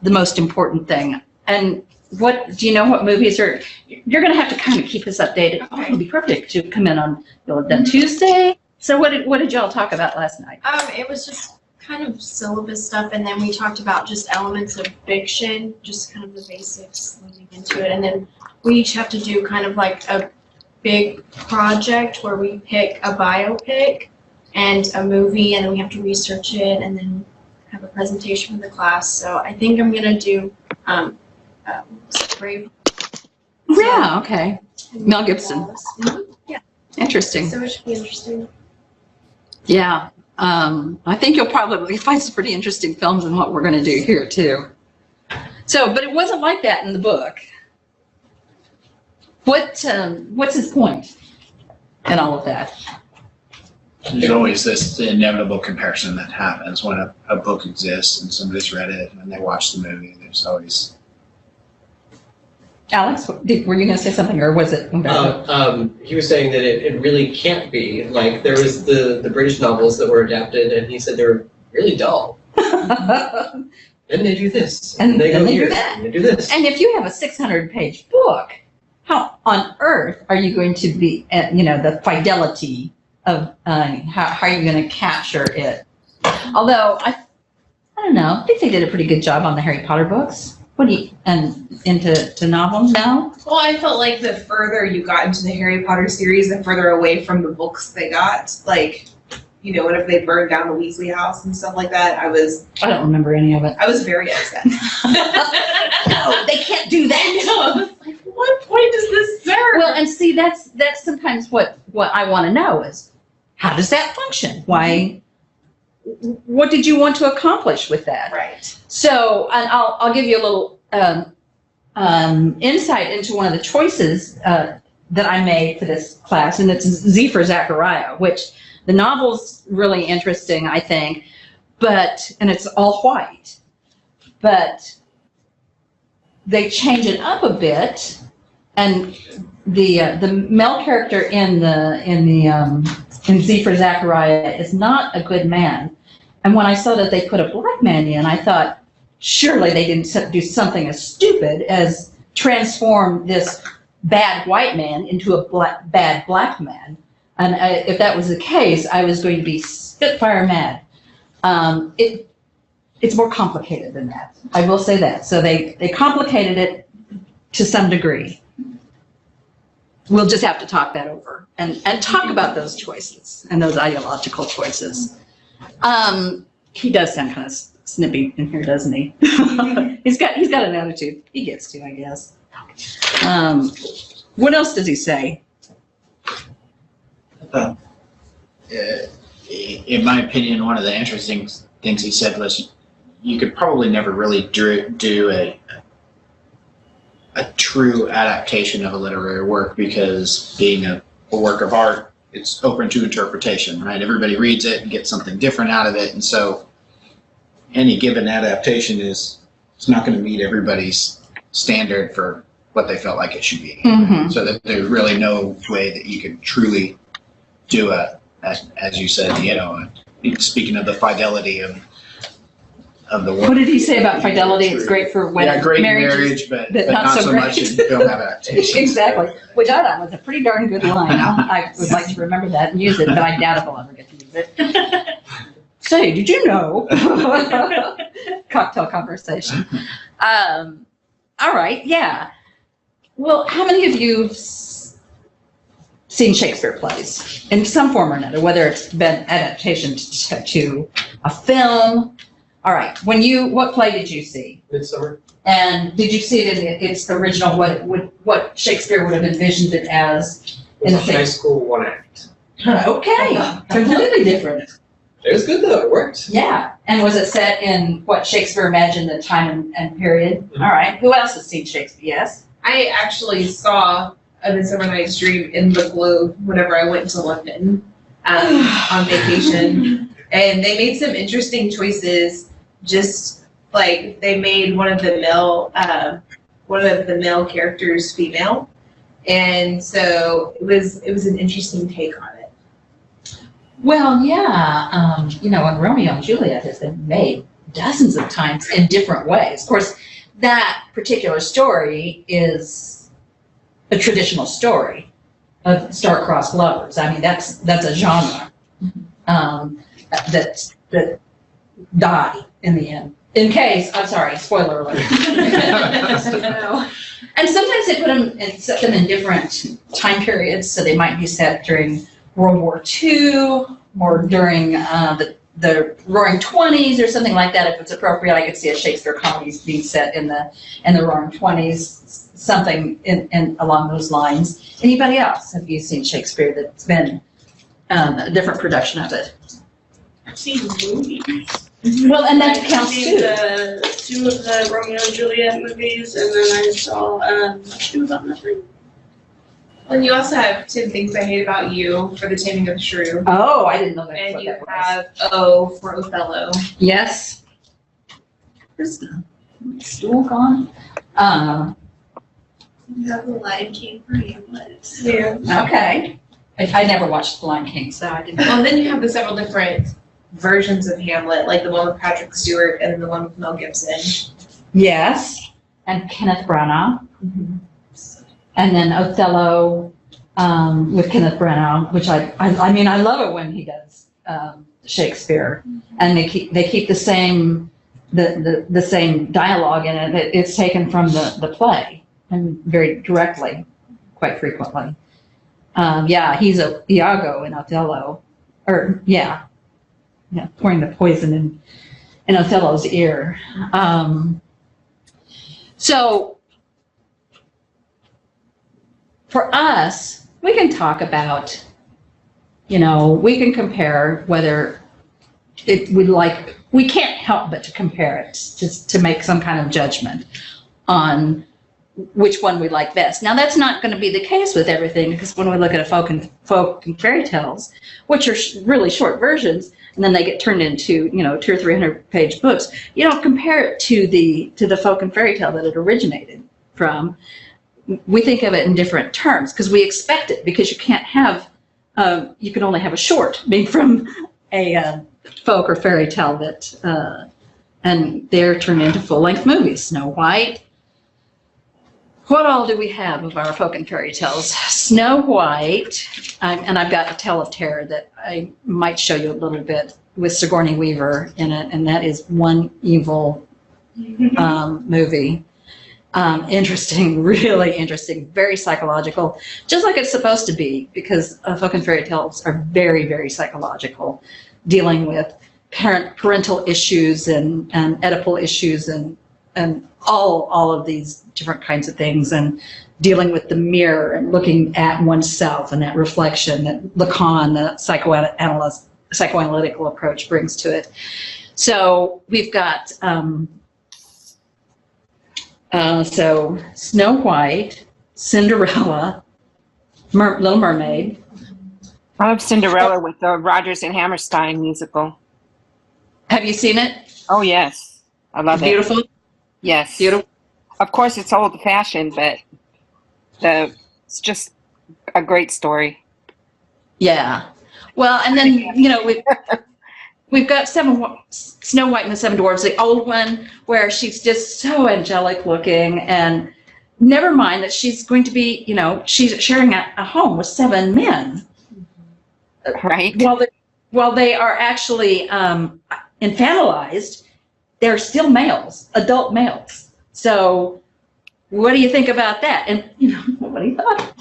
most important thing. And do you know what movies are? You're going to have to kind of keep us updated. Oh, it'll be perfect to come in on. You'll have done Tuesday. So what did y'all talk about last night? It was just kind of syllabus stuff, and then we talked about just elements of fiction, just kind of the basics leading into it, and then we each have to do kind of like a big project where we pick a biopic and a movie, and then we have to research it and then have a presentation for the class. So I think I'm gonna do Brave. Yeah, okay. Mel Gibson. Yeah. Interesting. So it should be interesting. Yeah. I think you'll probably find some pretty interesting films in what we're going to do here too. So, but it wasn't like that in the book. What's his point in all of that? There's always this inevitable comparison that happens when a book exists and somebody's read it and they watch the movie. There's always. Alex, were you going to say something, or was it? He was saying that it really can't be. Like, there was the British novels that were adapted, and he said they were really dull. And they do this, and they go here, and they do this. And if you have a 600-page book, how on earth are you going to be, the fidelity of how are you going to capture it? Although I don't know, I think they did a pretty good job on the Harry Potter books. What do you, and into novels now? Well, I felt like the further you got into the Harry Potter series, the further away from the books they got. Like, whenever they burned down the Weasley house and stuff like that, I don't remember any of it. I was very upset. No, they can't do that. No, I was like, what point does this serve? Well, and see, that's sometimes what I want to know is, how does that function? Why? What did you want to accomplish with that? Right. So, and I'll give you a little insight into one of the choices that I made for this class, and it's Z for Zachariah, which the novel's really interesting, I think, and it's all white, but they change it up a bit, and the male character in Z for Zachariah is not a good man. And when I saw that they put a black man in, I thought, surely they didn't do something as stupid as transform this bad white man into a bad black man. And if that was the case, I was going to be spitfire mad. It's more complicated than that. I will say that. So they complicated it to some degree. We'll just have to talk that over and talk about those choices and those ideological choices. He does sound kind of snippy in here, doesn't he? He's got an attitude. He gets to, I guess. What else does he say? In my opinion, one of the interesting things he said was, you could probably never really do a true adaptation of a literary work, because being a work of art, it's open to interpretation, right? Everybody reads it and gets something different out of it, and so any given adaptation it's not going to meet everybody's standard for what they felt like it should be. Mm-hmm. So that there's really no way that you could truly do as you said, speaking of the fidelity of the work. What did he say about fidelity? It's great for when great marriage, but not so much in film adaptation. Exactly. Which I thought was a pretty darn good line. I would like to remember that and use it, but I doubt if I'll ever get to use it. Say, did you know? Cocktail conversation. All right, yeah. Well, how many of you have seen Shakespeare plays in some form or another, whether it's been adaptation to a film? All right, what play did you see? Midsummer. And did you see it in its original, what Shakespeare would have envisioned it as? It was a high school one act. Okay, completely different. It was good though, it worked. Yeah, and was it set in what Shakespeare imagined the time and period? Mm-hmm. All right, who else has seen Shakespeare? Yes? I actually saw A Midsummer Night's Dream in the Globe whenever I went to London on vacation. And they made some interesting choices. Just like they made one of the male characters female, and so it was an interesting take on it. Well, yeah, and Romeo and Juliet has been made dozens of times in different ways. Of course, that particular story is a traditional story of star-crossed lovers. I mean, that's a genre that die in the end. I'm sorry, spoiler alert. And sometimes they put them and set them in different time periods, so they might be set during World War II or during the Roaring '20s or something like that. If it's appropriate, I could see a Shakespeare comedy being set in the Roaring '20s. something in along those lines. Anybody else? Have you seen Shakespeare that's been a different production of it? I've seen movies. Well, and that I've counts seen too. two of the Romeo and Juliet movies, and then I saw Two About Nothing. And you also have 10 Things I Hate About You for The Taming of the Shrew. Oh, I didn't know that. And what you that was. have O for Othello. Yes. Where's the stool gone? You have The Lion King for Hamlet. Yeah. Okay. I never watched The Lion King, so I didn't. Well, and then you have the several different versions of Hamlet, like the one with Patrick Stewart and then the one with Mel Gibson. Yes. And Kenneth Branagh. And then Othello with Kenneth Branagh, which I mean, I love it when he does Shakespeare, and they keep the same the same dialogue in it. It's taken from the play and very directly, quite frequently. Yeah, he's a Iago in Othello, or yeah, pouring the poison in Othello's ear. So for us, we can talk about, we can compare whether we can't help but to compare it, just to make some kind of judgment on which one we like best. Now, that's not going to be the case with everything, because when we look at folk and fairy tales, which are really short versions, and then they get turned into 200 or 300 page books, you don't compare it to the folk and fairy tale that it originated from. We think of it in different terms because we expect it, because you can't have you can only have a short made from a folk or fairy tale that and they're turned into full-length movies. Snow White. What all do we have of our folk and fairy tales? Snow White, and I've got A Tale of Terror that I might show you a little bit with Sigourney Weaver in it, and that is one evil movie. Interesting, really interesting, very psychological, just like it's supposed to be, because folk and fairy tales are very, very psychological, dealing with parental issues and Oedipal issues and all of these different kinds of things, and dealing with the mirror and looking at oneself and that reflection that Lacan, the psychoanalytical approach, brings to it. So we've got so Snow White, Cinderella, Little Mermaid. I love Cinderella with the Rodgers and Hammerstein musical. Have you seen it? Oh, yes. I love it. Beautiful? Yes. Beautiful. Of course, it's old-fashioned, but it's just a great story. Yeah. Well, and then, we've got Snow White and the Seven Dwarfs, the old one, where she's just so angelic looking, and never mind that she's going to be, she's sharing a home with 7 men. Right. While they are actually infantilized, they're still males, adult males. So what do you think about that? And, nobody thought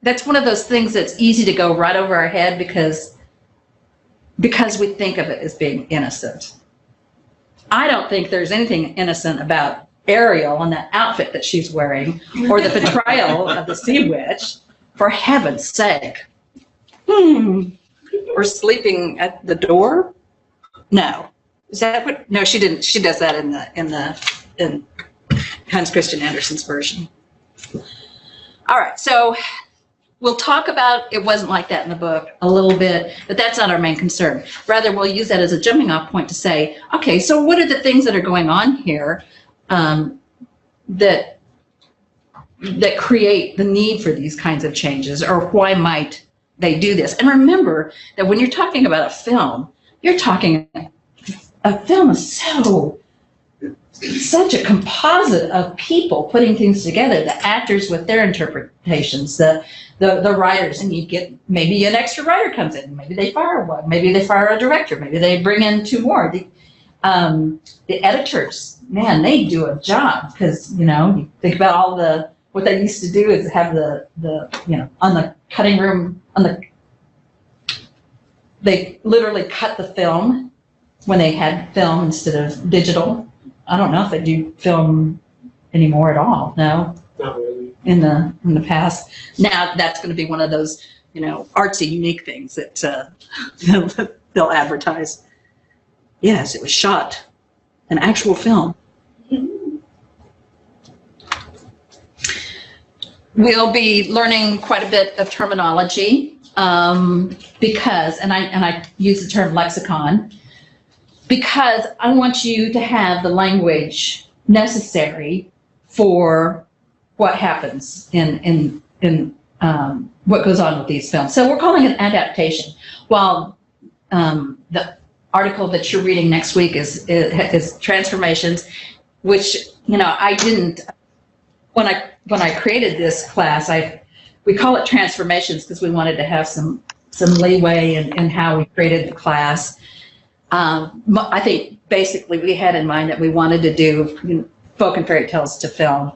that's one of those things that's easy to go right over our head because we think of it as being innocent. I don't think there's anything innocent about Ariel and that outfit that she's wearing, or the betrayal of the sea witch, for heaven's sake. Or sleeping at the door? No. Is that what? No, she didn't. She does that in Hans Christian Andersen's version. All right, so we'll talk about it wasn't like that in the book a little bit, but that's not our main concern. Rather, we'll use that as a jumping off point to say, okay, so what are the things that are going on here that create the need for these kinds of changes, or why might they do this? And remember that when you're talking about a film, you're talking, a film is such a composite of people putting things together, the actors with their interpretations, the writers, and you get maybe an extra writer comes in, maybe they fire one, maybe they fire a director, maybe they bring in 2 more. The editors, man, they do a job, because you think about what they used to do is have the on the cutting room, they literally cut the film when they had film instead of digital. I don't know if they do film anymore at all. No, Not really. in the past. Now that's going to be one of those, artsy, unique things that they'll advertise. Yes, it was shot, an actual film. We'll be learning quite a bit of terminology because, and I use the term lexicon, because I want you to have the language necessary for what happens in what goes on with these films. So we're calling it adaptation. While the article that you're reading next week is transformations, which I didn't. When I created this class, we call it transformations because we wanted to have some leeway in how we created the class. I think basically we had in mind that we wanted to do folk and fairy tales to film,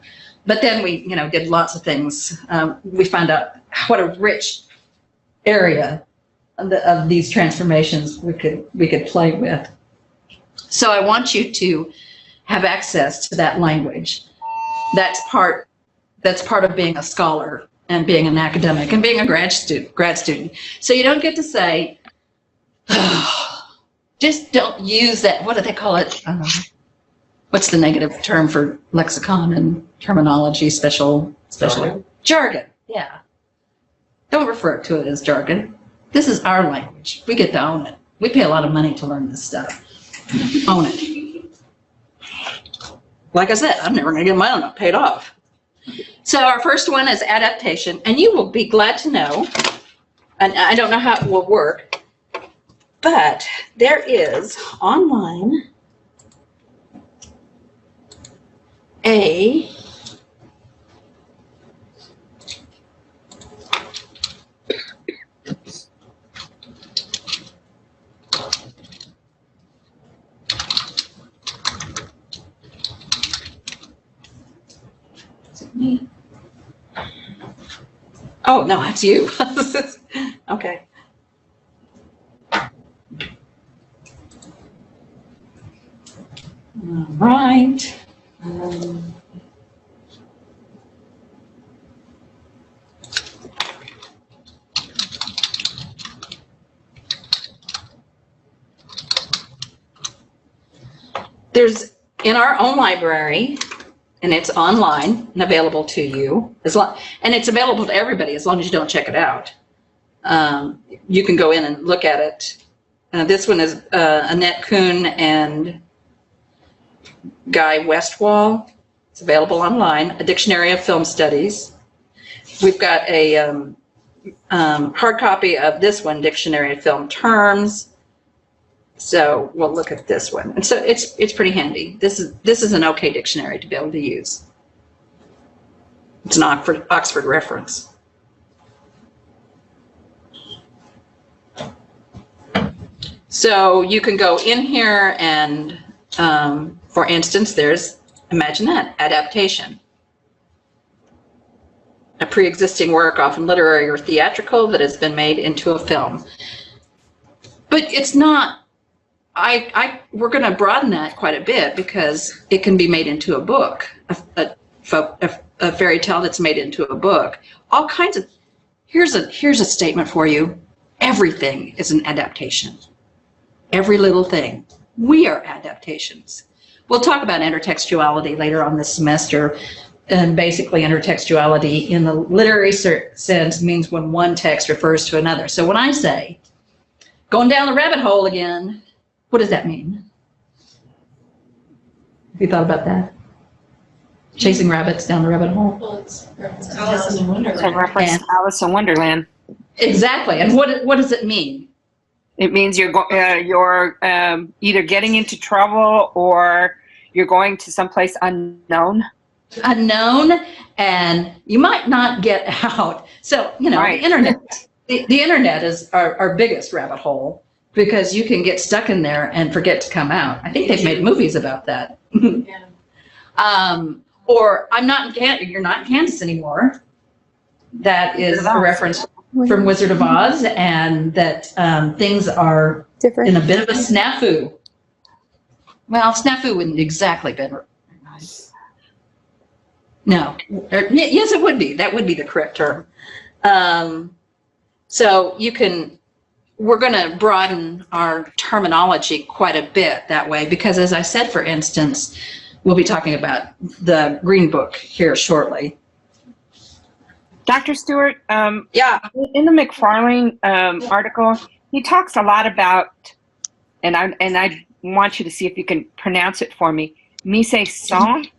but then we did lots of things. We found out what a rich area of these transformations we could play with. So I want you to have access to that language. That's part of being a scholar and being an academic and being a grad student. So you don't get to say, just don't use that. What do they call it? What's the negative term for lexicon and terminology? Special jargon. Yeah. Don't refer to it as jargon. This is our language. We get to own it. We pay a lot of money to learn this stuff. Own it. Like I said, I'm never going to get my own paid off. So our first one is adaptation, and you will be glad to know, and I don't know how it will work, but there is online a me. Oh, no, that's you. Okay. All right. There's in our own library, and it's online and available to you, and it's available to everybody as long as you don't check it out. You can go in and look at it. This one is Annette Kuhn and Guy Westwall. It's available online. A Dictionary of Film Studies. We've got a hard copy of this one, Dictionary of Film Terms. So we'll look at this one. And so it's pretty handy. This is an okay dictionary to be able to use. It's an Oxford reference. So you can go in here and, for instance, there's, imagine that, adaptation. A pre-existing work, often literary or theatrical, that has been made into a film. But it's not, we're going to broaden that quite a bit because it can be made into a book, a fairy tale that's made into a book. All kinds of, here's a statement for you. Everything is an adaptation. Every little thing. We are adaptations. We'll talk about intertextuality later on this semester. And basically intertextuality in the literary sense means when one text refers to another. So when I say, going down the rabbit hole again, what does that mean? Have you thought about that? Chasing rabbits down the rabbit hole? Well, it's Alice in Wonderland. It's a reference to Alice in Wonderland. Exactly. And what does it mean? It means you're either getting into trouble or you're going to someplace unknown. Unknown, and you might not get out. So, Right. The internet. The internet is our biggest rabbit hole because you can get stuck in there and forget to come out. I think they've made movies about that. Yeah. Or you're not in Kansas anymore. That is a reference from Wizard of Oz, and that things are Different. in a bit of a snafu. Well, snafu wouldn't exactly been right. No. Yes, it would be. That would be the correct term. So we're going to broaden our terminology quite a bit that way, because as I said, for instance, we'll be talking about the Green Book here shortly. Dr. Stewart, Yeah. in the McFarlane article, he talks a lot about, and I want you to see if you can pronounce it for me, mise en scène?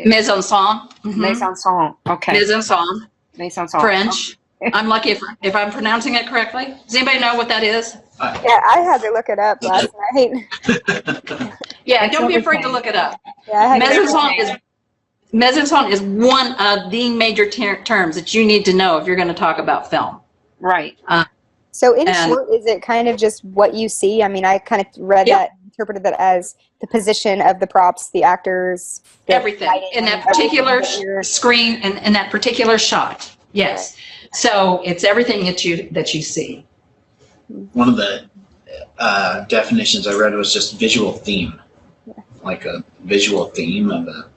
Mise en scène. Mise en scène, okay. Mise en scène. Mise en scène. French. I'm lucky if I'm pronouncing it correctly. Does anybody know what that is? Yeah, I had to look it up last night. Yeah, don't be afraid to look it up. Yeah, I had Mise to en look scène is mise en scène is one of the major terms that you need to know if you're going to talk about film. Right. So in short, is it kind of just what you see? I mean, I kind of read that, interpreted that as the position of the props, the actors, the everything lighting, in that particular screen and in that particular shot. Yes. So it's everything that you see. One of the definitions I read was just visual theme, like a visual theme of a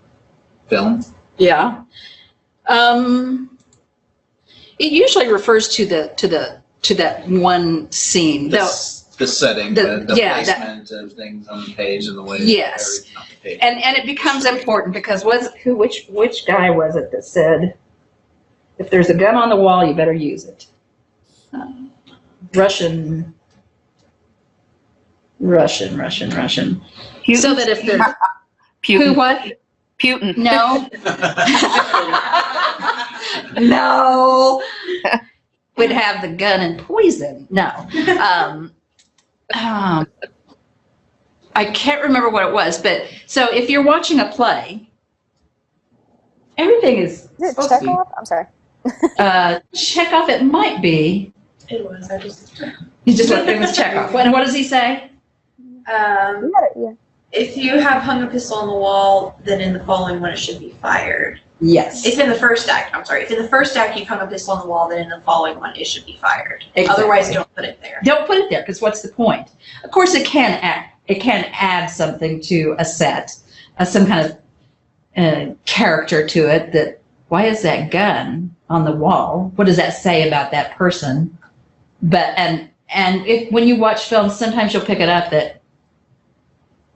film. Yeah. It usually refers to that one scene. The setting, the placement of things on the page and the way yes. on the page. And it becomes important because which guy was it that said, if there's a gun on the wall, you better use it. Russian. Putin. So that if there's Putin. Who what? Putin. No. No. Would have the gun and poison. No. I can't remember what it was, but so if you're watching a play, everything is supposed to be. I'm sorry. Chekhov, it might be. It was. You just let it was Chekhov. What does he say? If you have hung a pistol on the wall, then in the following one it should be fired. Yes. If in the first act, if in the first act you've hung a pistol on the wall, then in the following one it should be fired. Exactly. Otherwise, don't put it there. Don't put it there, because what's the point? Of course, it can add something to a set, some kind of character to it. That why is that gun on the wall? What does that say about that person? But and if when you watch films, sometimes you'll pick it up that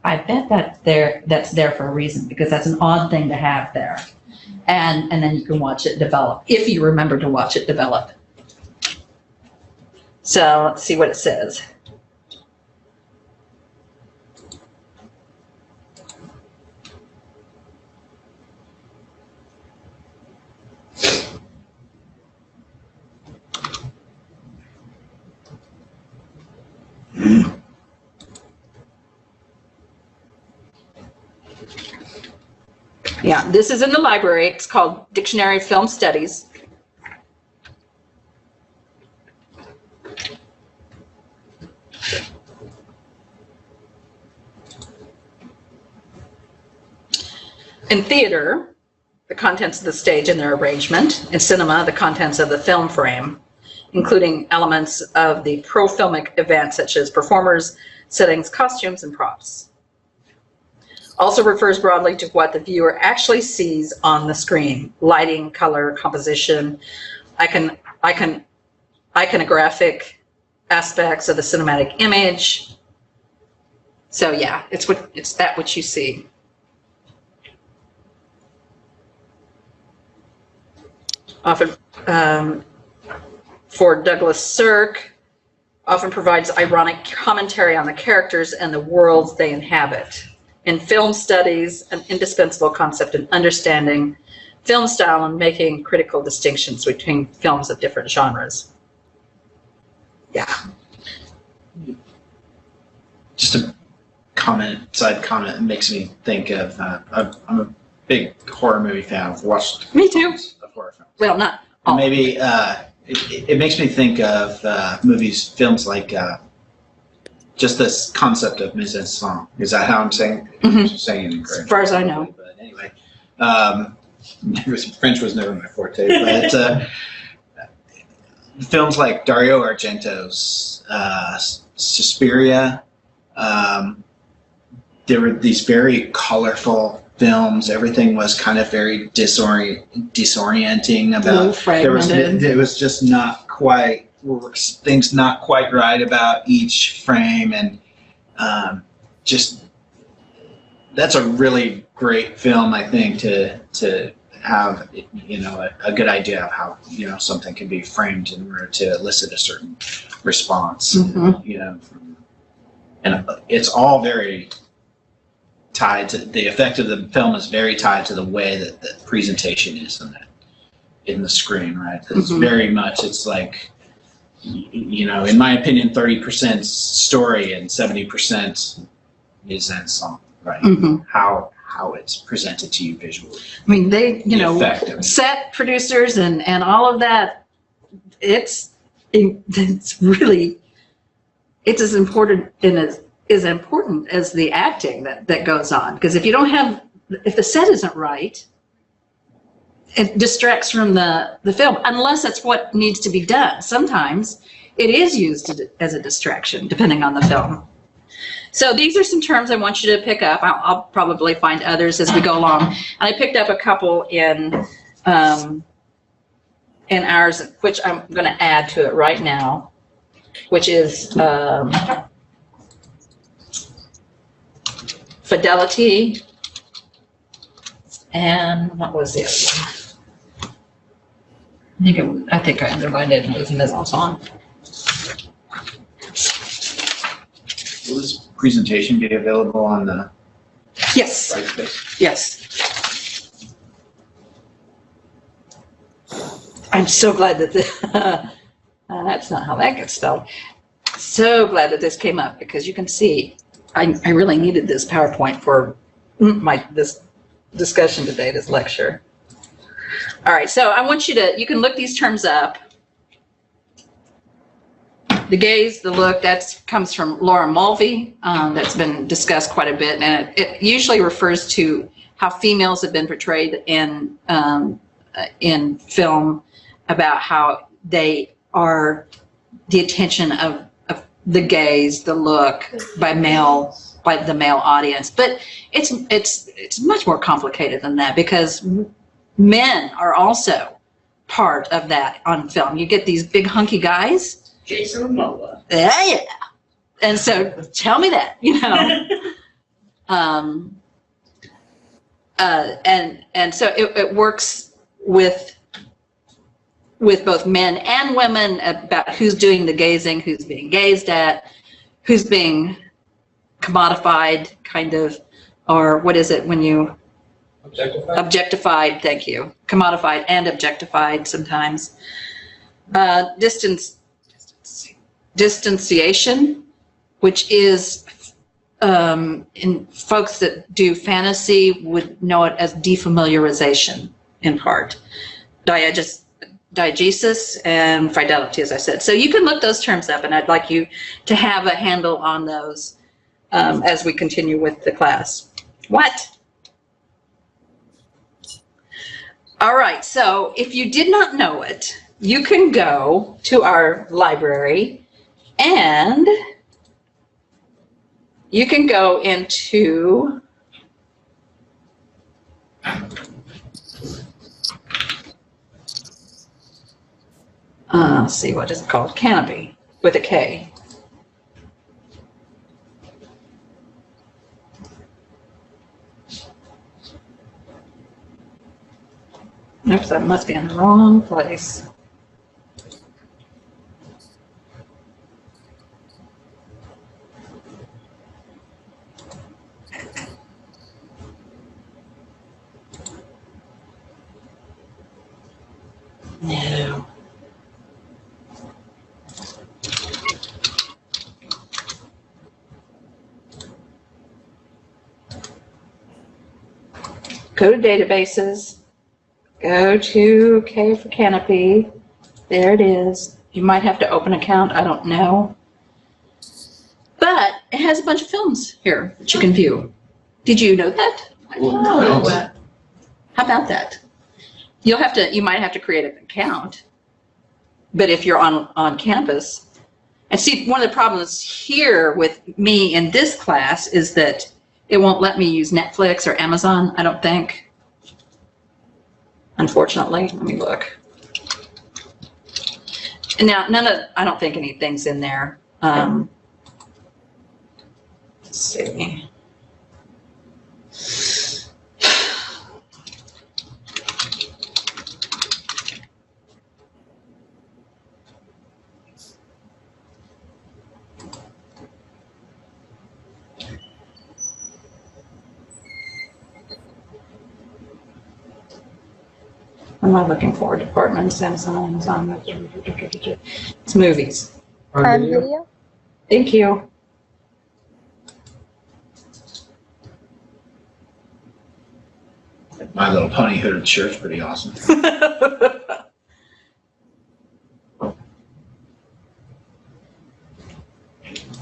I bet that's there for a reason, because that's an odd thing to have there. And then you can watch it develop, if you remember to watch it develop. So let's see what it says. Yeah, this is in the library. It's called Dictionary of Film Studies. In theater, the contents of the stage and their arrangement. In cinema, the contents of the film frame, including elements of the pro-filmic event such as performers, settings, costumes, and props. Also refers broadly to what the viewer actually sees on the screen: lighting, color, composition, iconographic aspects of the cinematic image. So yeah, it's what you see. Often, for Douglas Sirk, often provides ironic commentary on the characters and the worlds they inhabit. In film studies, an indispensable concept in understanding film style and making critical distinctions between films of different genres. Yeah. Just a side comment, it makes me think of, I'm a big horror movie fan. I've watched Me too. of horror films. Well, not all. Maybe it makes me think of films like just this concept of mise en scène. Is that how I'm saying? Mhm. Saying it incorrectly. As far as I know. But anyway, French was never my forte. But films like Dario Argento's Suspiria, there were these very colorful films. Everything was kind of very disorienting A little about, fragmented. it was just not quite, things not quite right about each frame, and just, that's a really great film, I think, to have, you know, a good idea of how, you know, something can be framed in order to elicit a certain response, you know, and it's all very tied to, the effect of the film is very tied to the way that the presentation is in the screen, right? It's very much, it's like, you know, in my opinion, 30% story and 70% is that song, right? How it's presented to you visually. I mean, they, you know, effect of it. set producers and all of that, it's really, it's as important as the acting that goes on. Because if you don't have, if the set isn't right, it distracts from the film, unless it's what needs to be done. Sometimes it is used as a distraction, depending on the film. So these are some terms I want you to pick up. I'll probably find others as we go along. And I picked up a couple in ours, which I'm going to add to it right now, which is fidelity, and what was the other one? I think I underlined it. It was mise en scène. Will this presentation be available on the Yes. right space? Yes. I'm so glad that that's not how that gets spelled. So glad that this came up, because you can see I really needed this PowerPoint for this discussion today, this lecture. All right, so I want you can look these terms up. The gaze, the look, that comes from Laura Mulvey. That's been discussed quite a bit, and it usually refers to how females have been portrayed in film, about how they are the attention of the gaze, the look by the male audience. But it's much more complicated than that, because men are also part of that on film. You get these big hunky guys. Jason Momoa. Yeah. And so tell me that, you know. And so it works with both men and women about who's doing the gazing, who's being gazed at, who's being commodified, kind of, or what is it when you objectified, thank you, commodified and objectified sometimes. Distanciation, which is in folks that do fantasy would know it as defamiliarization in part. Diegesis and fidelity, as I said. So you can look those terms up, and I'd like you to have a handle on those as we continue with the class. What? All right, so if you did not know it, you can go to our library and you can go into let's see, what is it called? Canopy with a K. Oops, that must be in the wrong place. No. Go to databases, go to K for Canopy. There it is. You might have to open an account, I don't know. But it has a bunch of films here that you can view. Did you know that? No. How about that? You might have to create an account, but if you're on campus, and see, one of the problems here with me in this class is that It won't let me use Netflix or Amazon, I don't think. Unfortunately, let me look. And now, I don't think anything's in there. Let's see. What am I looking for? Departments, Amazon. It's movies. Prime Video. Thank you. My Little Pony hooded shirt's pretty awesome. I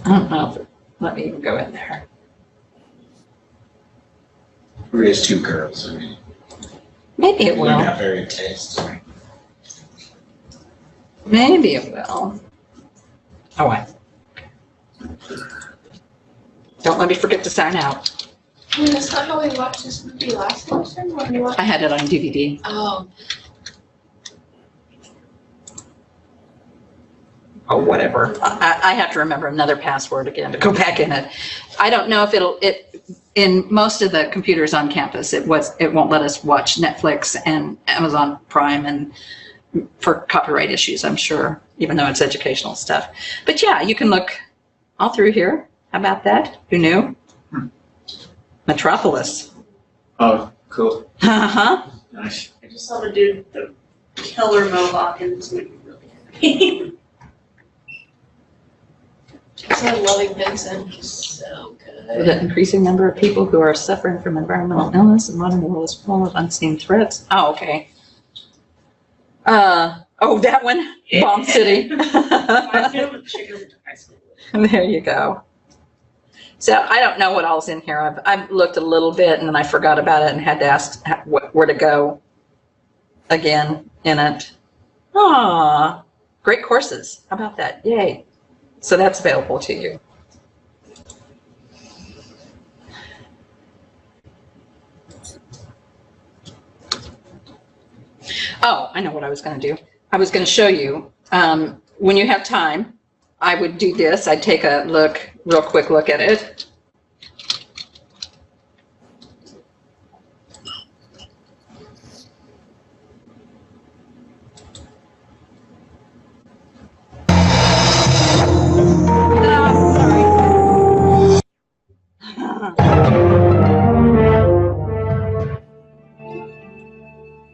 don't know if it let me even go in there. Raised two girls. I mean, Maybe it we're will. not very taste. Maybe it will. Oh, wait. Don't let me forget to sign out. That's not how we watched this movie last time when we watched. I had it on DVD. Oh. Oh, whatever. I have to remember another password again to go back in it. I don't know if in most of the computers on campus, it won't let us watch Netflix and Amazon Prime and for copyright issues, I'm sure, even though it's educational stuff. But yeah, you can look all through here. How about that? Who knew? Metropolis. Oh, cool. Uh-huh. Nice. I just saw the dude with the killer mohawk and it's making me really happy. I Loving Vincent. He's so good. With an increasing number of people who are suffering from environmental illness and modern world is full of unseen threats. Oh, okay. Oh, that one? Bomb City. My favorite chicken went to high school. There you go. So I don't know what all's in here. I've looked a little bit and then I forgot about it and had to ask where to go again in it. Ah, great courses. How about that? Yay. So that's available to you. Oh, I know what I was going to do. I was going to show you, when you have time, I would do this. I'd take a look, real quick look at it.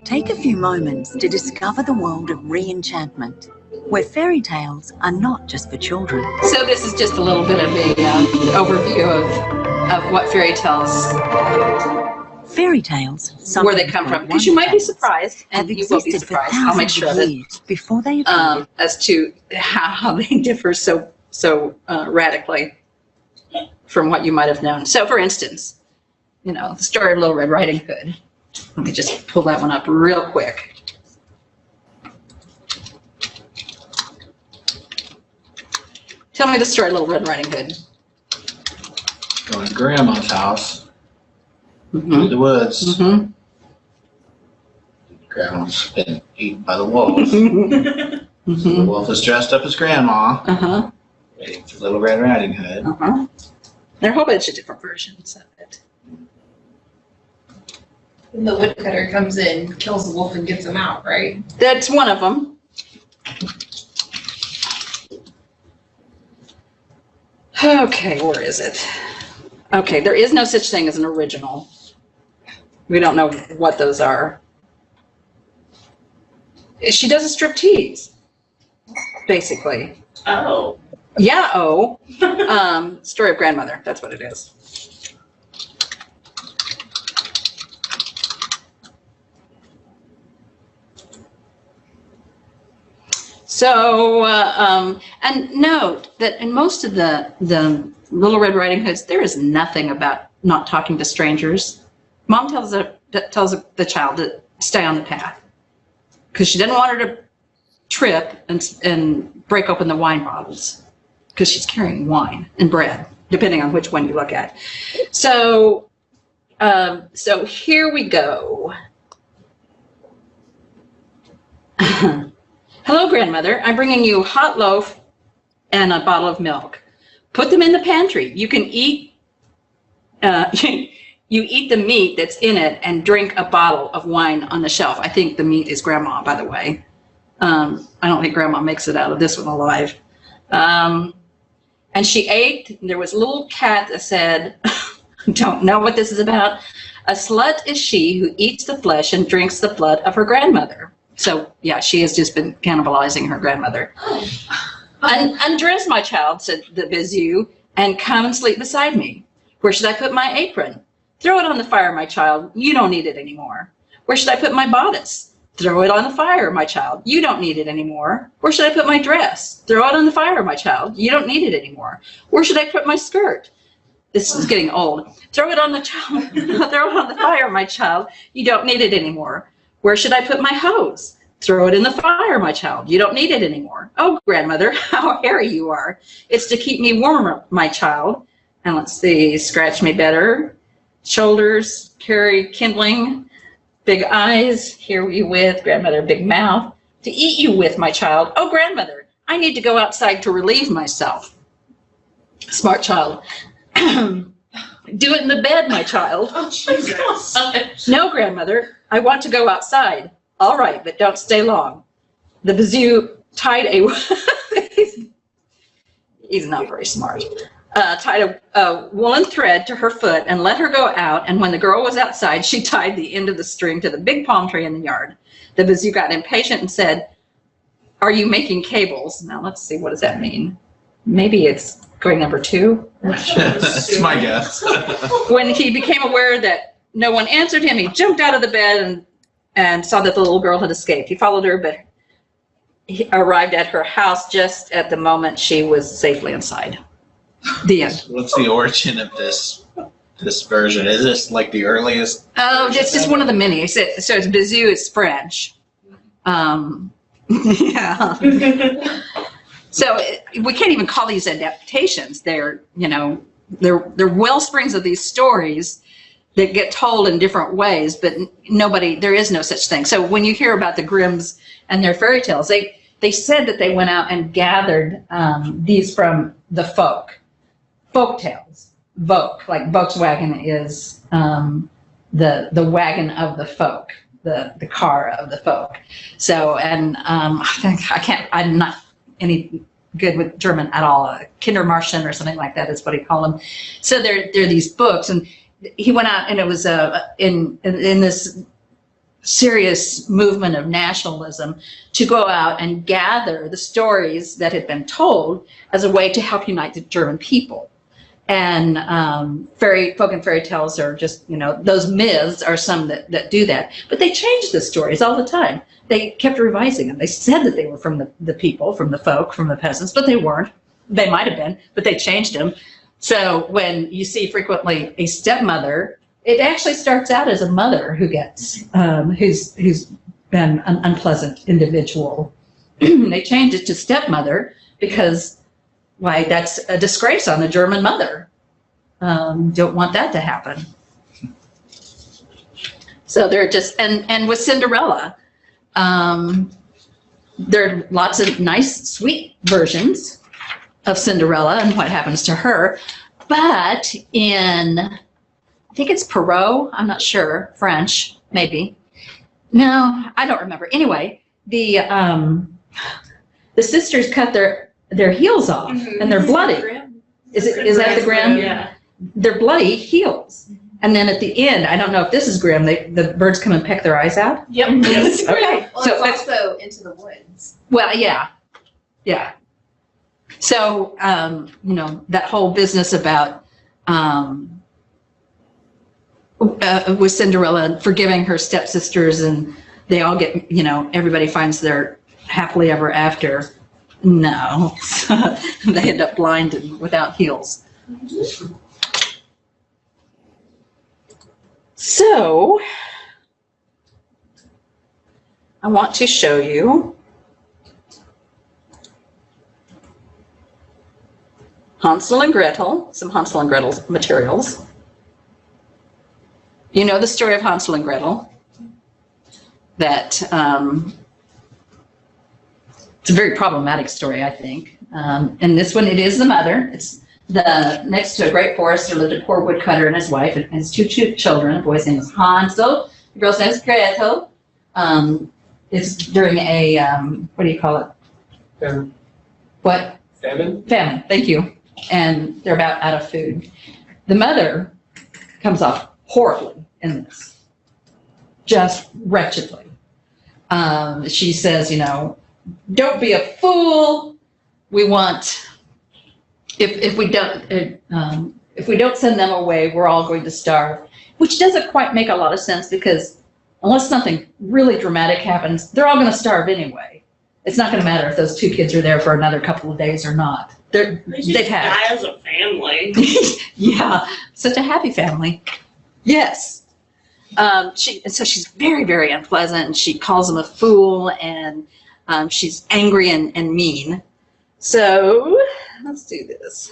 Take a few moments to discover the world of re-enchantment, where fairy tales are not just for children. So this is just a little bit of a overview of what fairy tales, Fairy tales, where they come from, because you might be surprised, and have you will be existed for surprised. I'll make thousands sure of of it. years before they appeared. As to how they differ so radically from what you might have known. So, for instance, you know, the story of Little Red Riding Hood. Let me just pull that one up real quick. Tell me the story of Little Red Riding Hood. Going to Grandma's house Mm-hmm. through the woods. Mm-hmm. Grandma's been eaten by the wolf. Mm-hmm. The wolf is dressed up as Grandma, Uh-huh. waiting for Little Red Riding Hood. Uh-huh. There are a whole bunch of different versions of it. And the woodcutter comes in, kills the wolf, and gets him out, right? That's one of them. Okay, where is it? Okay, there is no such thing as an original. We don't know what those are. She does a striptease, basically. Oh. Yeah, oh. Story of Grandmother, that's what it is. So, and note that in most of the Little Red Riding Hoods, there is nothing about not talking to strangers. Mom tells the child to stay on the path because she didn't want her to trip and break open the wine bottles because she's carrying wine and bread. depending on which one you look at. So, so here we go. Hello, grandmother. I'm bringing you a hot loaf and a bottle of milk. Put them in the pantry. You can eat, you eat the meat that's in it and drink a bottle of wine on the shelf. I think the meat is grandma, by the way. I don't think grandma makes it out of this one alive. And she ate. There was a little cat that said, don't know what this is about. A slut is she who eats the flesh and drinks the blood of her grandmother. So yeah, she has just been cannibalizing her grandmother. Undress, my child, said the Vizier, and come and sleep beside me. Where should I put my apron? Throw it on the fire, my child. You don't need it anymore. Where should I put my bodice? Throw it on the fire, my child. You don't need it anymore. Where should I put my dress? Throw it on the fire, my child. You don't need it anymore. Where should I put my skirt? This is getting old. Throw it on the throw it on the fire, my child. You don't need it anymore. Where should I put my hose? Throw it in the fire, my child. You don't need it anymore. Oh, grandmother, how hairy you are. It's to keep me warmer, my child. And let's see, scratch me better. Shoulders, carry kindling, big eyes, hear you with, grandmother, big mouth. To eat you with, my child. Oh, grandmother, I need to go outside to relieve myself. Smart child. Do it in the bed, my child. Oh, Jesus. No, grandmother, I want to go outside. All right, but don't stay long. The Vizier tied a, he's not very smart, tied a woolen thread to her foot and let her go out. And when the girl was outside, she tied the end of the string to the big palm tree in the yard. The Vizier got impatient and said, are you making cables? Now let's see, what does that mean? Maybe it's going number 2. That's my guess. When he became aware that no one answered him, he jumped out of the bed and saw that the little girl had escaped. He followed her, but he arrived at her house just at the moment she was safely inside. The end. What's the origin of this version? Is this like the earliest? Oh, it's just one of the many. So it's Vizier, it's French. Yeah. So we can't even call these adaptations. They're, you know, they're well springs of these stories that get told in different ways, but there is no such thing. So when you hear about the Grimms and their fairy tales, they said that they went out and gathered these from the folk tales. Volk, like Volkswagen is the wagon of the folk, the car of the folk. So, and I'm not any good with German at all. Kindermärchen or something like that is what he called them. So they're these books, and he went out, and it was in this serious movement of nationalism to go out and gather the stories that had been told as a way to help unite the German people. And folk and fairy tales are just, you know, those myths are some that do that. But they changed the stories all the time. They kept revising them. They said that they were from the people, from the folk, from the peasants, but they weren't. They might have been, but they changed them. So when you see frequently a stepmother, it actually starts out as a mother who gets, who's been an unpleasant individual. They changed it to stepmother because, why, that's a disgrace on the German mother. Don't want that to happen. So they're just, and with Cinderella, there are lots of nice, sweet versions of Cinderella and what happens to her. But in, I think it's Perrault, I'm not sure, French, maybe. No, I don't remember. Anyway, the sisters cut their heels off, and they're bloody. Is that the Grimm? Yeah. They're bloody heels. And then at the end, I don't know if this is Grimm, the birds come and peck their eyes out. Yep. Okay. Well, So it's also Into the Woods. well, yeah. So, you know, that whole business about with Cinderella forgiving her stepsisters, and they all get, you know, everybody finds their happily ever after. No, they end up blind and without heels. So, I want to show you Hansel and Gretel, some Hansel and Gretel materials. You know the story of Hansel and Gretel, that it's a very problematic story, I think. And this one, it is the mother. It's next to a great forest, there lived a poor woodcutter and his wife and his two children. The boy's name was Hansel, the girl's name is Gretel. It's during a, what do you call it? Famine. What? Famine? Famine, thank you. And they're about out of food. The mother comes off horribly in this, just wretchedly. She says, you know, don't be a fool. We want, if we don't send them away, we're all going to starve, which doesn't quite make a lot of sense because unless something really dramatic happens, they're all going to starve anyway. It's not going to matter if those two kids are there for another couple of days or not. They've had die as a family. Yeah, such a happy family. Yes. So she's very, very unpleasant, and she calls him a fool, and she's angry and mean. So let's do this.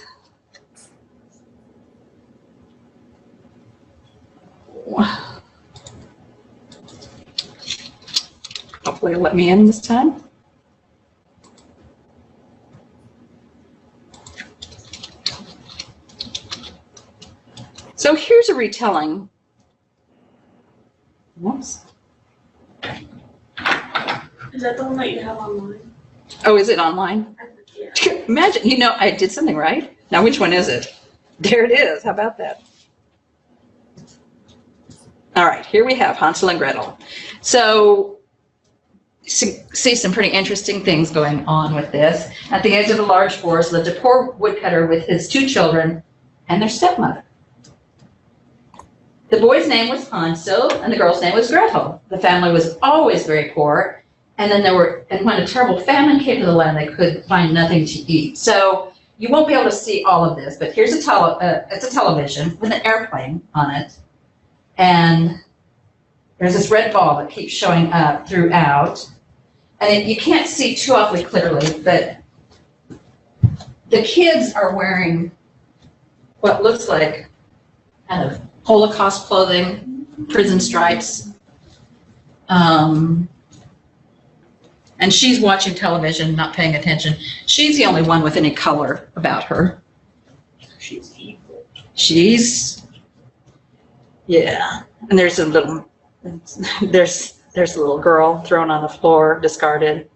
Hopefully it'll let me in this time. So here's a retelling. Whoops. Is that the one that you have online? Oh, is it online? Yeah. Imagine, you know, I did something right. Now, which one is it? There it is. How about that? All right, here we have Hansel and Gretel. So, see some pretty interesting things going on with this. At the edge of a large forest lived a poor woodcutter with his two children and their stepmother. The boy's name was Hansel, and the girl's name was Gretel. The family was always very poor, and when a terrible famine came to the land, they could find nothing to eat. So you won't be able to see all of this, but here's it's a television with an airplane on it, and there's this red ball that keeps showing up throughout, and you can't see too awfully clearly, but the kids are wearing what looks like kind of Holocaust clothing, prison stripes. And she's watching television, not paying attention. She's the only one with any color about her. She's evil. Yeah. And there's a little girl thrown on the floor, discarded.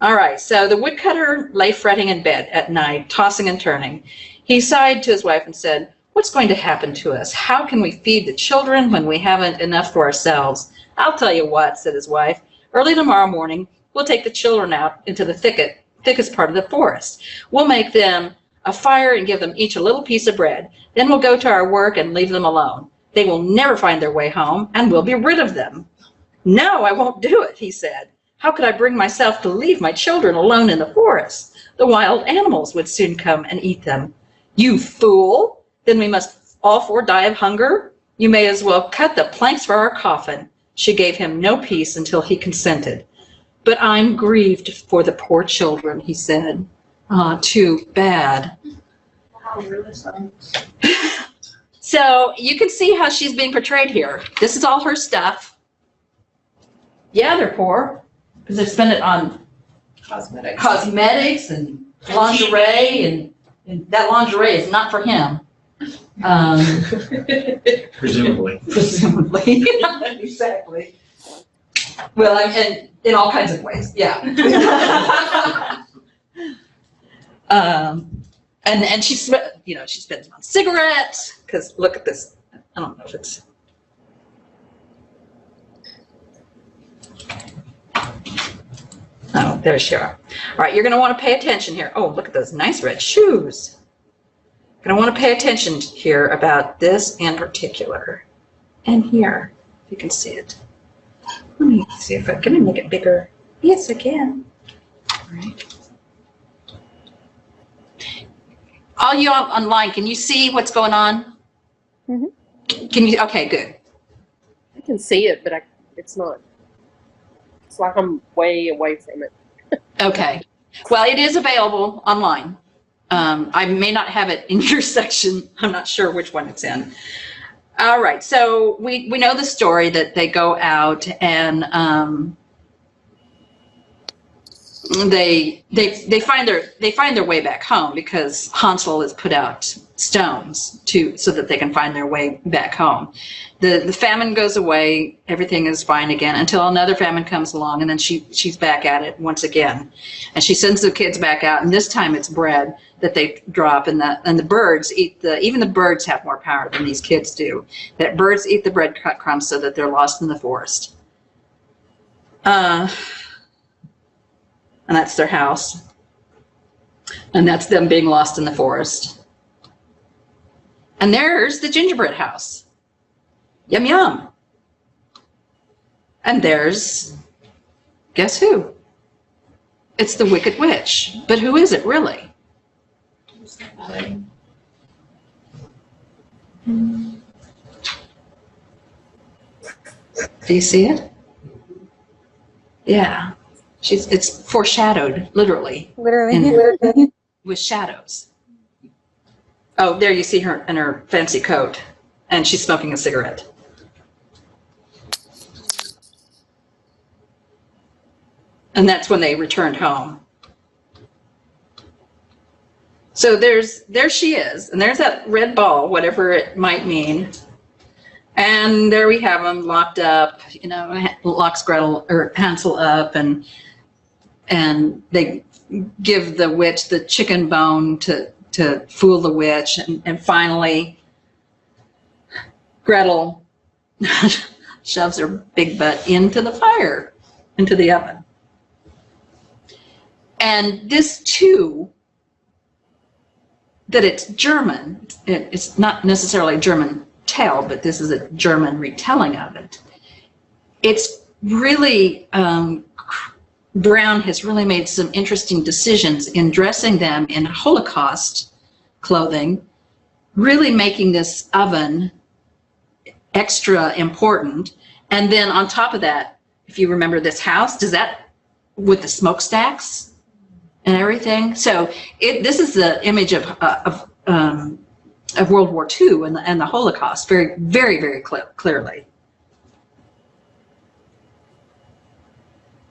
All right, so the woodcutter lay fretting in bed at night, tossing and turning. He sighed to his wife and said, "What's going to happen to us? How can we feed the children when we haven't enough for ourselves?" "I'll tell you what," said his wife. "Early tomorrow morning, we'll take the children out into the thickest part of the forest. We'll make them a fire and give them each a little piece of bread. Then we'll go to our work and leave them alone. They will never find their way home, and we'll be rid of them." "No, I won't do it," he said. "How could I bring myself to leave my children alone in the forest? The wild animals would soon come and eat them." "You fool! Then we must all four die of hunger? You may as well cut the planks for our coffin." She gave him no peace until he consented. "But I'm grieved for the poor children," he said. "Ah, too bad." Wow, really sounds. So you can see how she's being portrayed here. This is all her stuff. Yeah, they're poor because they spend it on cosmetics and lingerie, and that lingerie is not for him. Presumably. Presumably. Exactly. Well, and in all kinds of ways, yeah. And she spends it on cigarettes, because look at this. I don't know if it's. Oh, there she are. All right, you're going to want to pay attention here. Oh, look at those nice red shoes. You're going to want to pay attention here about this in particular. And here, if you can see it. Let me see if I can make it bigger. Yes, I can. All right. All you online, can you see what's going on? Mm-hmm. Can you? Okay, good. I can see it, but it's not. It's like I'm way away from it. Okay. Well, it is available online. I may not have it in your section. I'm not sure which one it's in. All right, so we know the story that they go out and they find their way back home because Hansel has put out stones so that they can find their way back home. The famine goes away, everything is fine again until another famine comes along, and then she's back at it once again, and she sends the kids back out, and this time it's bread that they drop, and the birds eat even the birds have more power than these kids do. That birds eat the breadcrumbs so that they're lost in the forest. And that's their house. And that's them being lost in the forest. And there's the gingerbread house. Yum, yum. And there's, guess who? It's the Wicked Witch. But who is it really? Do you see it? Yeah. It's foreshadowed, literally. Literally. With shadows. Oh, there you see her in her fancy coat, and she's smoking a cigarette. And that's when they returned home. So there she is, and there's that red ball, whatever it might mean. And there we have them locked up, locks Hansel up, and they give the witch the chicken bone to fool the witch, and finally Gretel shoves her big butt into the fire, into the oven. And this too, that it's German, it's not necessarily a German tale, but this is a German retelling of it. It's really, Brown has really made some interesting decisions in dressing them in Holocaust clothing, really making this oven extra important. And then on top of that, if you remember this house, does that with the smokestacks and everything? So this is the image of World War II and the Holocaust very, very, very clearly.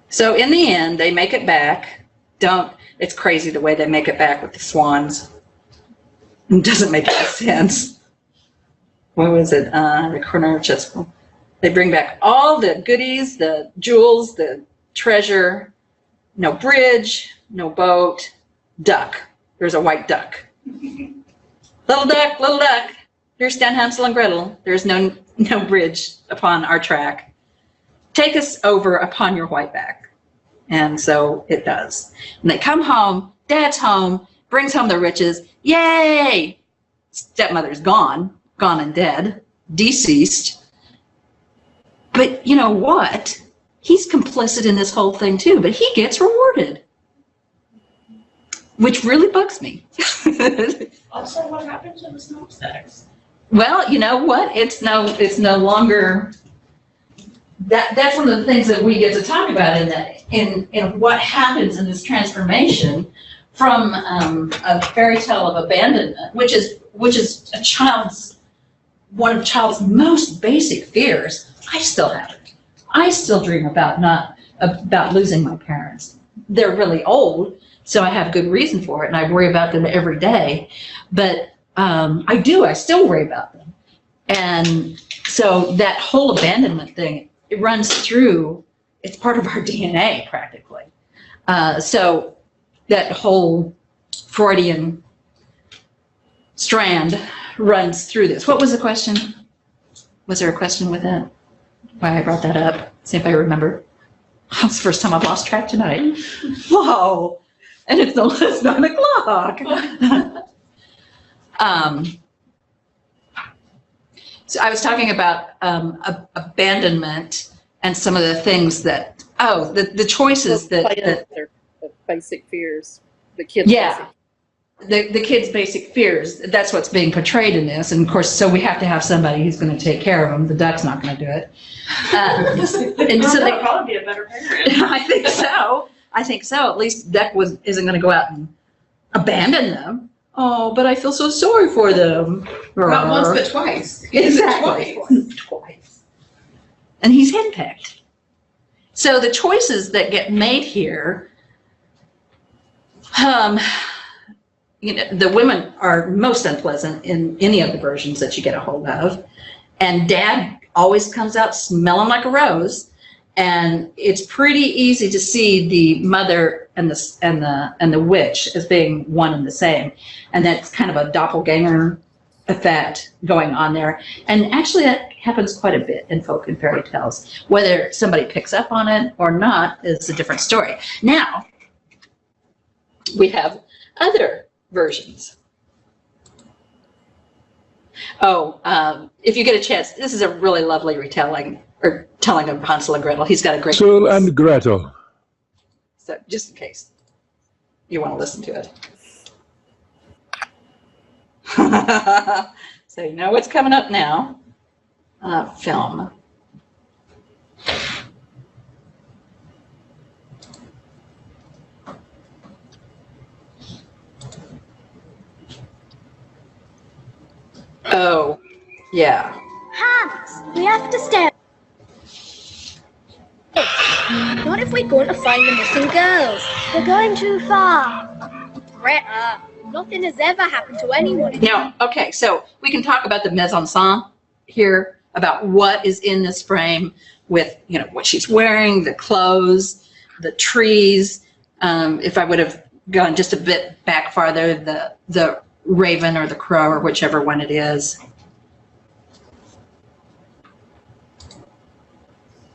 So in the end, they make it back. It's crazy the way they make it back with the swans. It doesn't make any sense. What was it? The corner chest. They bring back all the goodies, the jewels, the treasure. No bridge, no boat, duck. There's a white duck. Little duck, here stand Hansel and Gretel. There's no bridge upon our track. Take us over upon your white back. And so it does. And they come home, Dad's home, brings home the riches. Yay! Stepmother's gone and dead, deceased. But you know what? He's complicit in this whole thing too, but he gets rewarded. Which really bugs me. Also, what happened to the smokestacks? Well, you know what? It's no longer. That's one of the things that we get to talk about in what happens in this transformation from a fairy tale of abandonment, which is one of a child's most basic fears. I still have it. I still dream about losing my parents. They're really old, so I have good reason for it, and I worry about them every day. But I still worry about them. And so that whole abandonment thing, it runs through, it's part of our DNA practically. So that whole Freudian strand runs through this. What was the question? Was there a question with that? Why I brought that up? See if I remember. That's the first time I've lost track tonight. Whoa! And it's 9 o'clock. So I was talking about abandonment and some of the things that, the choices that their basic fears, the kids' yeah, the kids' basic fears. That's what's being portrayed in this, and of course, so we have to have somebody who's going to take care of them. The duck's not going to do it, and so they'll probably be a better parent. I think so. At least Duck isn't going to go out abandon them. Oh, but I feel so sorry for them. Not once, but twice. Exactly. Twice. And he's henpecked. So the choices that get made here, the women are most unpleasant in any of the versions that you get a hold of. And Dad always comes out smelling like a rose. And it's pretty easy to see the mother and the witch as being one and the same. And that's kind of a doppelganger effect going on there. And actually that happens quite a bit in folk and fairy tales. Whether somebody picks up on it or not is a different story. Now, we have other versions. Oh, if you get a chance, this is a really lovely retelling or telling of Hansel and Gretel. He's got a great Hansel and Gretel. So just in case you want to listen to it. So you know what's coming up now. Film. Oh, yeah. Hans, we have to stay. What if we're going to find the missing girls? We're going too far. Greta, nothing has ever happened to anyone. Now, okay, so we can talk about the mise-en-scène here, about what is in this frame with, you know, what she's wearing, the clothes, the trees. If I would have gone just a bit back farther, the raven or the crow or whichever one it is.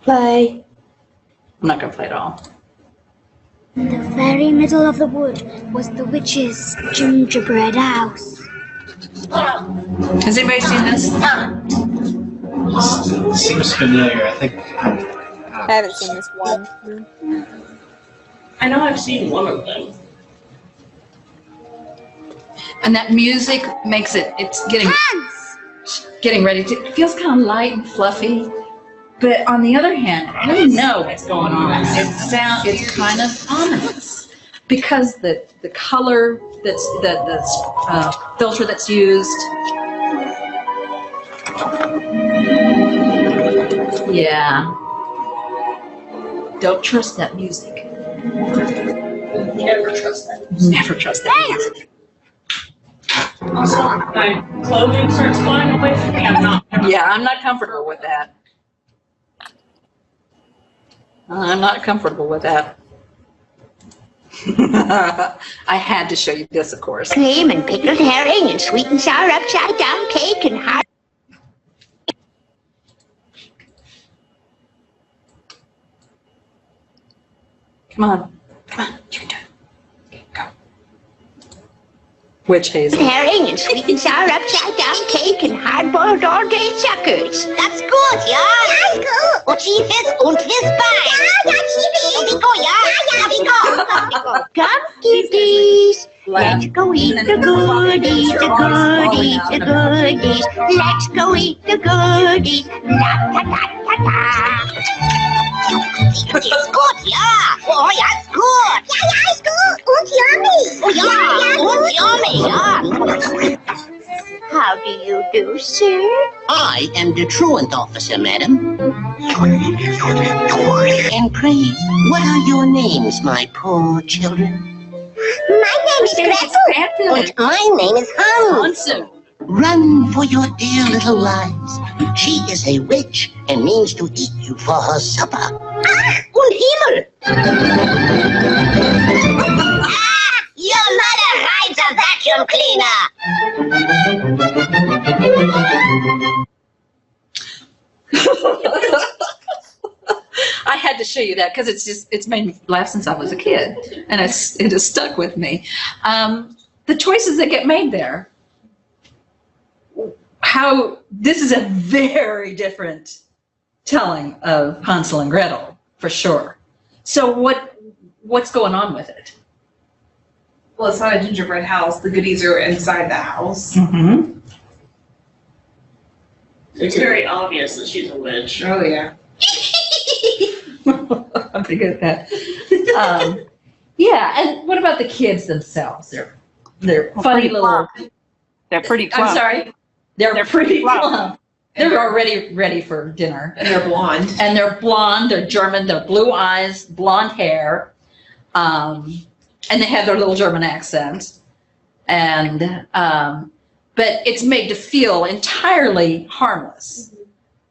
Play. I'm not going to play it all. In the very middle of the wood was the witch's gingerbread house. Has anybody seen this? Seems familiar. I think. I haven't seen this one. I know I've seen one of them. And that music makes it's getting ready to, it feels kind of light and fluffy. But on the other hand, I don't know what's going on. It's kind of ominous because the color that's the filter that's used. Yeah. Don't trust that music. Never trust that. Never trust that music. Also, my clothing starts flying away from me. Yeah, I'm not comfortable with that. I'm not comfortable with that. I had to show you this, of course. Cream and pickled herring and sweet and sour upside down cake and hot. Come on. Come on. You can do it. Okay, go. Witch Hazel. Herring and sweet and sour upside down cake and hard-boiled all-day suckers. That's good, ja. That's good. Und tiefes Bein. Ja, tiefes. Go, ja. Come, kiddies. Let's go eat the goodies, the goodies, the goodies. Let's go eat the goodies. La ta ta ta ta. It's good, ja. Oh, ja, it's good. Ja, ja, it's good. Und yummy. Oh, ja, und yummy, ja. How do you do, sir? I am the truant officer, madam. And pray, what are your names, my poor children? My name is Gretel. And my name is Hans. Run for your dear little lives. She is a witch and means to eat you for her supper. Ach, und Himmel! Your mother rides a vacuum cleaner. I had to show you that because it's made me laugh since I was a kid, and it has stuck with me. The choices that get made there. How this is a very different telling of Hansel and Gretel for sure. So what's going on with it? Well, it's not a gingerbread house. The goodies are inside the house. Mm-hmm. It's very obvious that she's a witch. Oh, yeah. I'm pretty good at that. Yeah, and what about the kids themselves? They're They're funny little. They're pretty plump. I'm sorry. They're pretty plump. They're already ready for dinner. And they're blonde. And they're blonde. They're German. They're blue eyes, blonde hair, and they have their little German accent. And but it's made to feel entirely harmless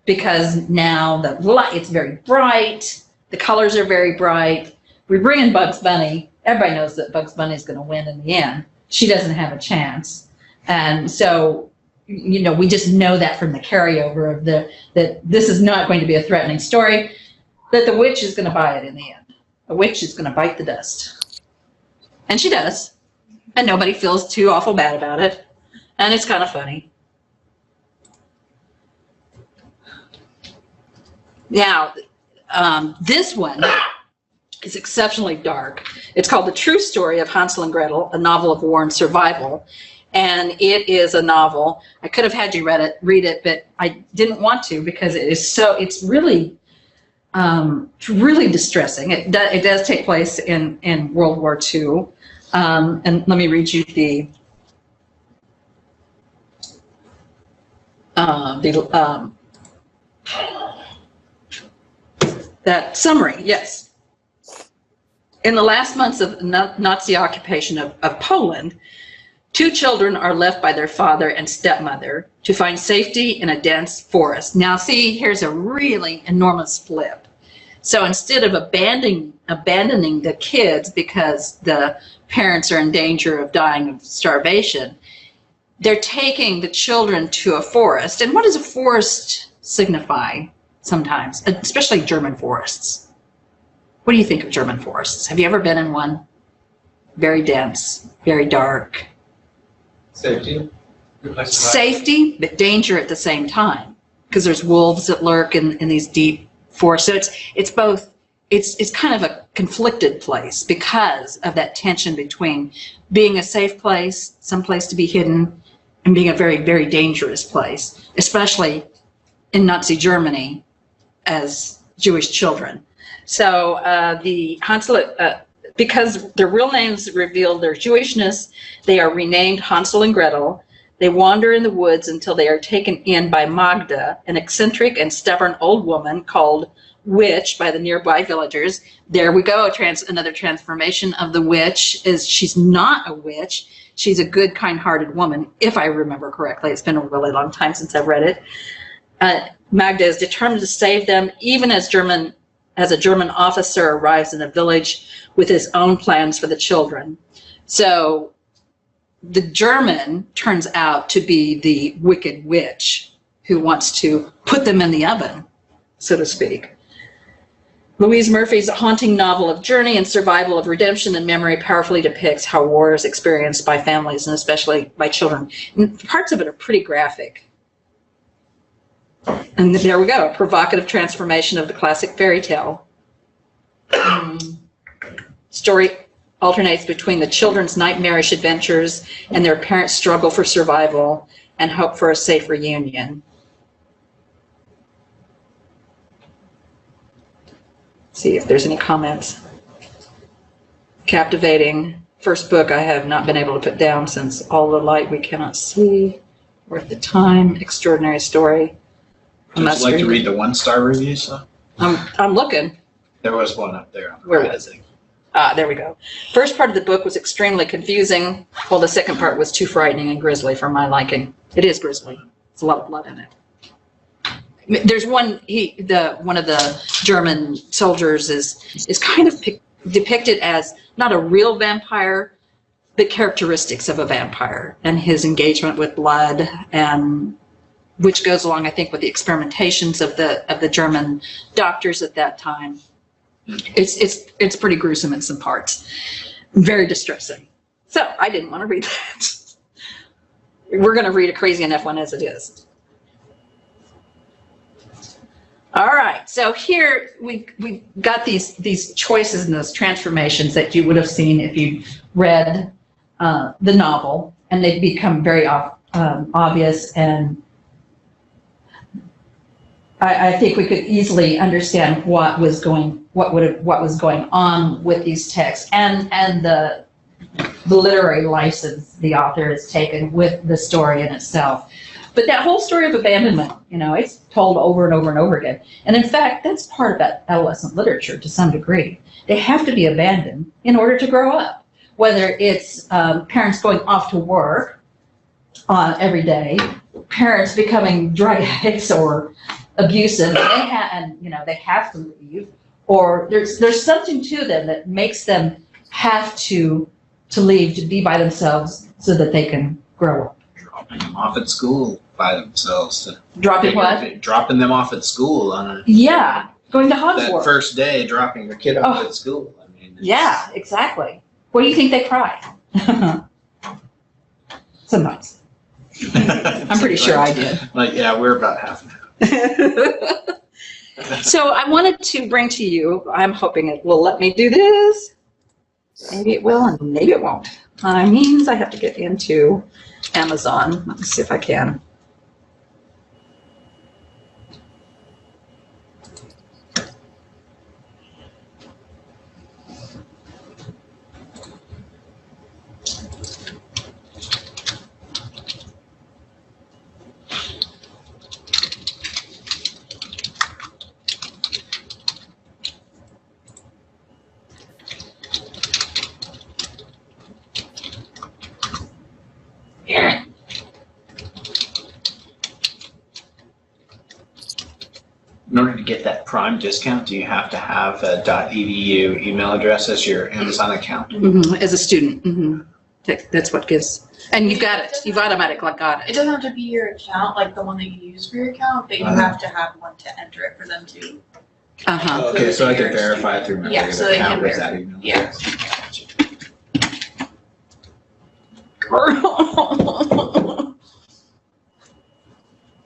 because now the light, it's very bright. The colors are very bright. We bring in Bugs Bunny. Everybody knows that Bugs Bunny is going to win in the end. She doesn't have a chance. And so, you know, we just know that from the carryover of that this is not going to be a threatening story, that the witch is going to buy it in the end. A witch is going to bite the dust. And she does. And nobody feels too awful bad about it. And it's kind of funny. Now, this one is exceptionally dark. It's called The True Story of Hansel and Gretel, a novel of war and survival. And it is a novel. I could have had you read it, but I didn't want to because it's really distressing. It does take place in World War II. And let me read you that summary. Yes. In the last months of Nazi occupation of Poland, 2 children are left by their father and stepmother to find safety in a dense forest. Now, see, here's a really enormous flip. So instead of abandoning the kids because the parents are in danger of dying of starvation, they're taking the children to a forest. And what does a forest signify sometimes, especially German forests? What do you think of German forests? Have you ever been in one? Very dense, very dark. Safety. Safety, but danger at the same time, because there's wolves that lurk in these deep forests. So it's both. It's kind of a conflicted place because of that tension between being a safe place, some place to be hidden, and being a very, very dangerous place, especially in Nazi Germany as Jewish children. So the Hansel, because their real names reveal their Jewishness, they are renamed Hansel and Gretel. They wander in the woods until they are taken in by Magda, an eccentric and stubborn old woman called Witch by the nearby villagers. There we go, another transformation of the witch. She's not a witch. She's a good, kind-hearted woman, if I remember correctly. It's been a really long time since I've read it. Magda is determined to save them, even as a German officer arrives in the village with his own plans for the children. So the German turns out to be the wicked witch who wants to put them in the oven, so to speak. Louise Murphy's haunting novel of journey and survival of redemption and memory powerfully depicts how war is experienced by families and especially by children. And parts of it are pretty graphic. And there we go, a provocative transformation of the classic fairy tale. Story alternates between the children's nightmarish adventures and their parents' struggle for survival and hope for a safe reunion. See if there's any comments. Captivating. First book I have not been able to put down since All the Light We Cannot See, Worth the Time, Extraordinary Story. Would you like to read the 1-star reviews? Though? I'm looking. There was one up there. Where was it? There we go. First part of the book was extremely confusing, while the second part was too frightening and grisly for my liking. It is grisly. There's a lot of blood in it. There's one of the German soldiers is kind of depicted as not a real vampire, but characteristics of a vampire and his engagement with blood, and which goes along, I think, with the experimentations of the German doctors at that time. It's pretty gruesome in some parts, very distressing. So I didn't want to read that. We're going to read a crazy enough one as it is. All right, so here we got these choices and those transformations that you would have seen if you read the novel, and they've become very obvious, and I think we could easily understand what was going on with these texts and the the literary license the author has taken with the story in itself. But that whole story of abandonment, it's told over and over and over again. And in fact, that's part of that adolescent literature to some degree. They have to be abandoned in order to grow up. Whether it's parents going off to work every day, parents becoming drug addicts or abusive, they have to leave, or there's something to them that makes them have to leave, to be by themselves so that they can grow up. Dropping them off at school by themselves. Dropping what? Dropping them off at school on a going to Hogwarts. That first day, dropping your kid off at school. I mean, yeah, exactly. What do you think they cry? Sometimes. I'm pretty sure I did. We're about half and half. So I wanted to bring to you, I'm hoping it will let me do this. Maybe it will and maybe it won't. Means I have to get into Amazon. Let me see if I can. In order to get that Prime discount, do you have to have a .edu email address as your Amazon account? As a student. That's what gives. And you've got it. You've automatically got It it. doesn't have to be your account, like the one that you use for your account, but you have to have one to enter it for them to. Okay, so I can verify it through my Yeah, so regular they account can with that email Yeah.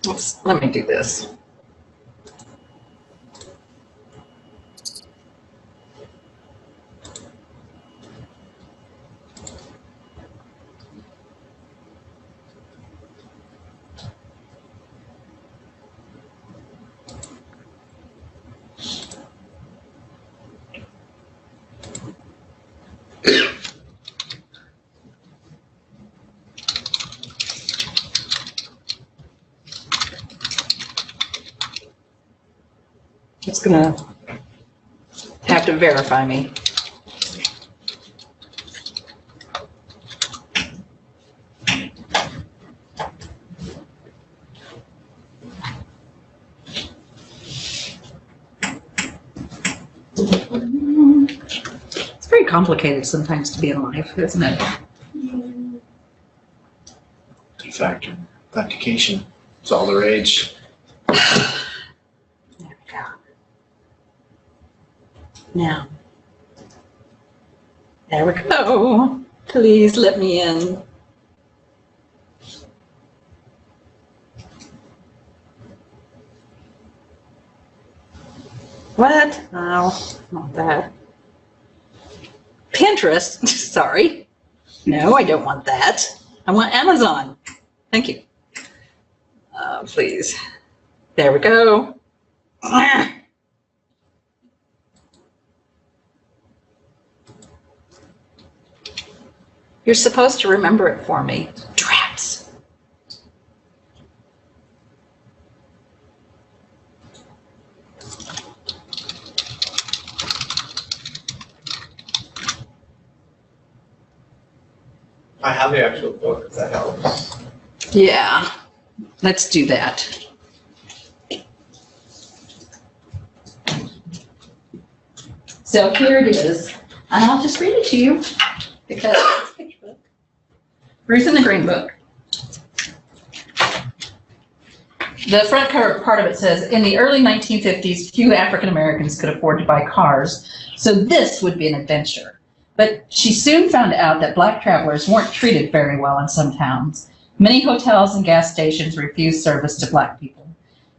address. Let me do this. It's gonna have to verify me. It's very complicated sometimes to be in life, isn't it? Two-factor authentication. It's all the rage. Now, there we go. Please let me in. What? Oh, not that. Pinterest? Sorry. No, I don't want that. I want Amazon. Thank you. Please. There we go. You're supposed to remember it for me. Traps. I have the actual book, if that helps. Yeah, let's do that. So here it is, and I'll just read it to you because it's a picture book. Ruth in the Green Book. The front cover part of it says, in the early 1950s, few African Americans could afford to buy cars, so this would be an adventure. But she soon found out that black travelers weren't treated very well in some towns. Many hotels and gas stations refused service to black people.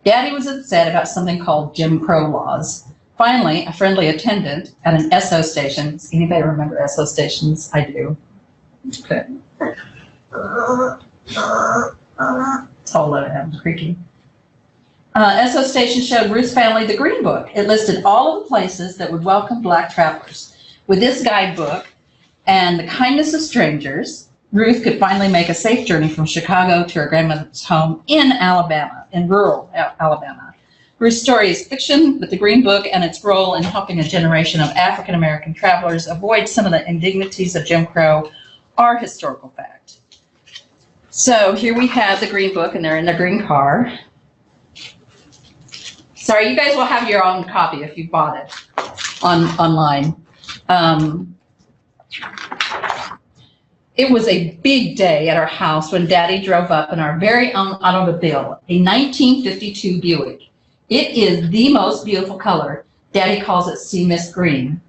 Daddy was upset about something called Jim Crow laws. Finally, a friendly attendant at an Esso station, does anybody remember Esso stations? I do. Okay. It's all of them, creaky. Esso station showed Ruth's family the Green Book. It listed all of the places that would welcome black travelers. With this guidebook, and the kindness of strangers, Ruth could finally make a safe journey from Chicago to her grandmother's home in Alabama, in rural Alabama. Ruth's story is fiction, but the Green Book and its role in helping a generation of African American travelers avoid some of the indignities of Jim Crow are historical fact. So here we have the Green Book, and they're in the green car. Sorry, you guys will have your own copy if you bought it online. It was a big day at our house when Daddy drove up in our very own automobile, a 1952 Buick. It is the most beautiful color. Daddy calls it sea mist green.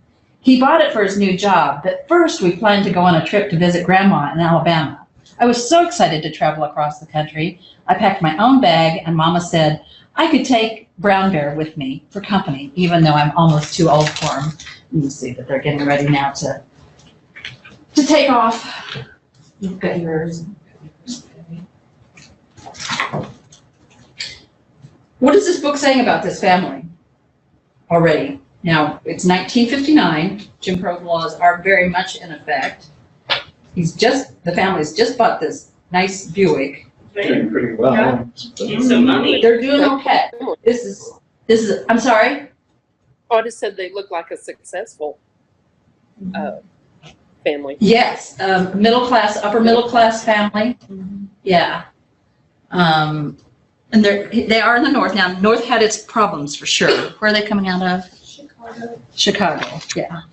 He bought it for his new job, but first we planned to go on a trip to visit Grandma in Alabama. I was so excited to travel across the country. I packed my own bag, and Mama said I could take Brown Bear with me for company, even though I'm almost too old for him. You see that they're getting ready now to take off. You've got yours. What is this book saying about this family already? Now, it's 1959. Jim Crow laws are very much in effect. The family's just bought this nice Buick. Doing pretty well. Yeah. Some money. They're doing okay. This is, I'm sorry? Oh, I just said they look like a successful family. Yes, middle class, upper middle class family. Yeah. And they are in the North. Now, North had its problems for sure. Where are they coming out of? Chicago, yeah.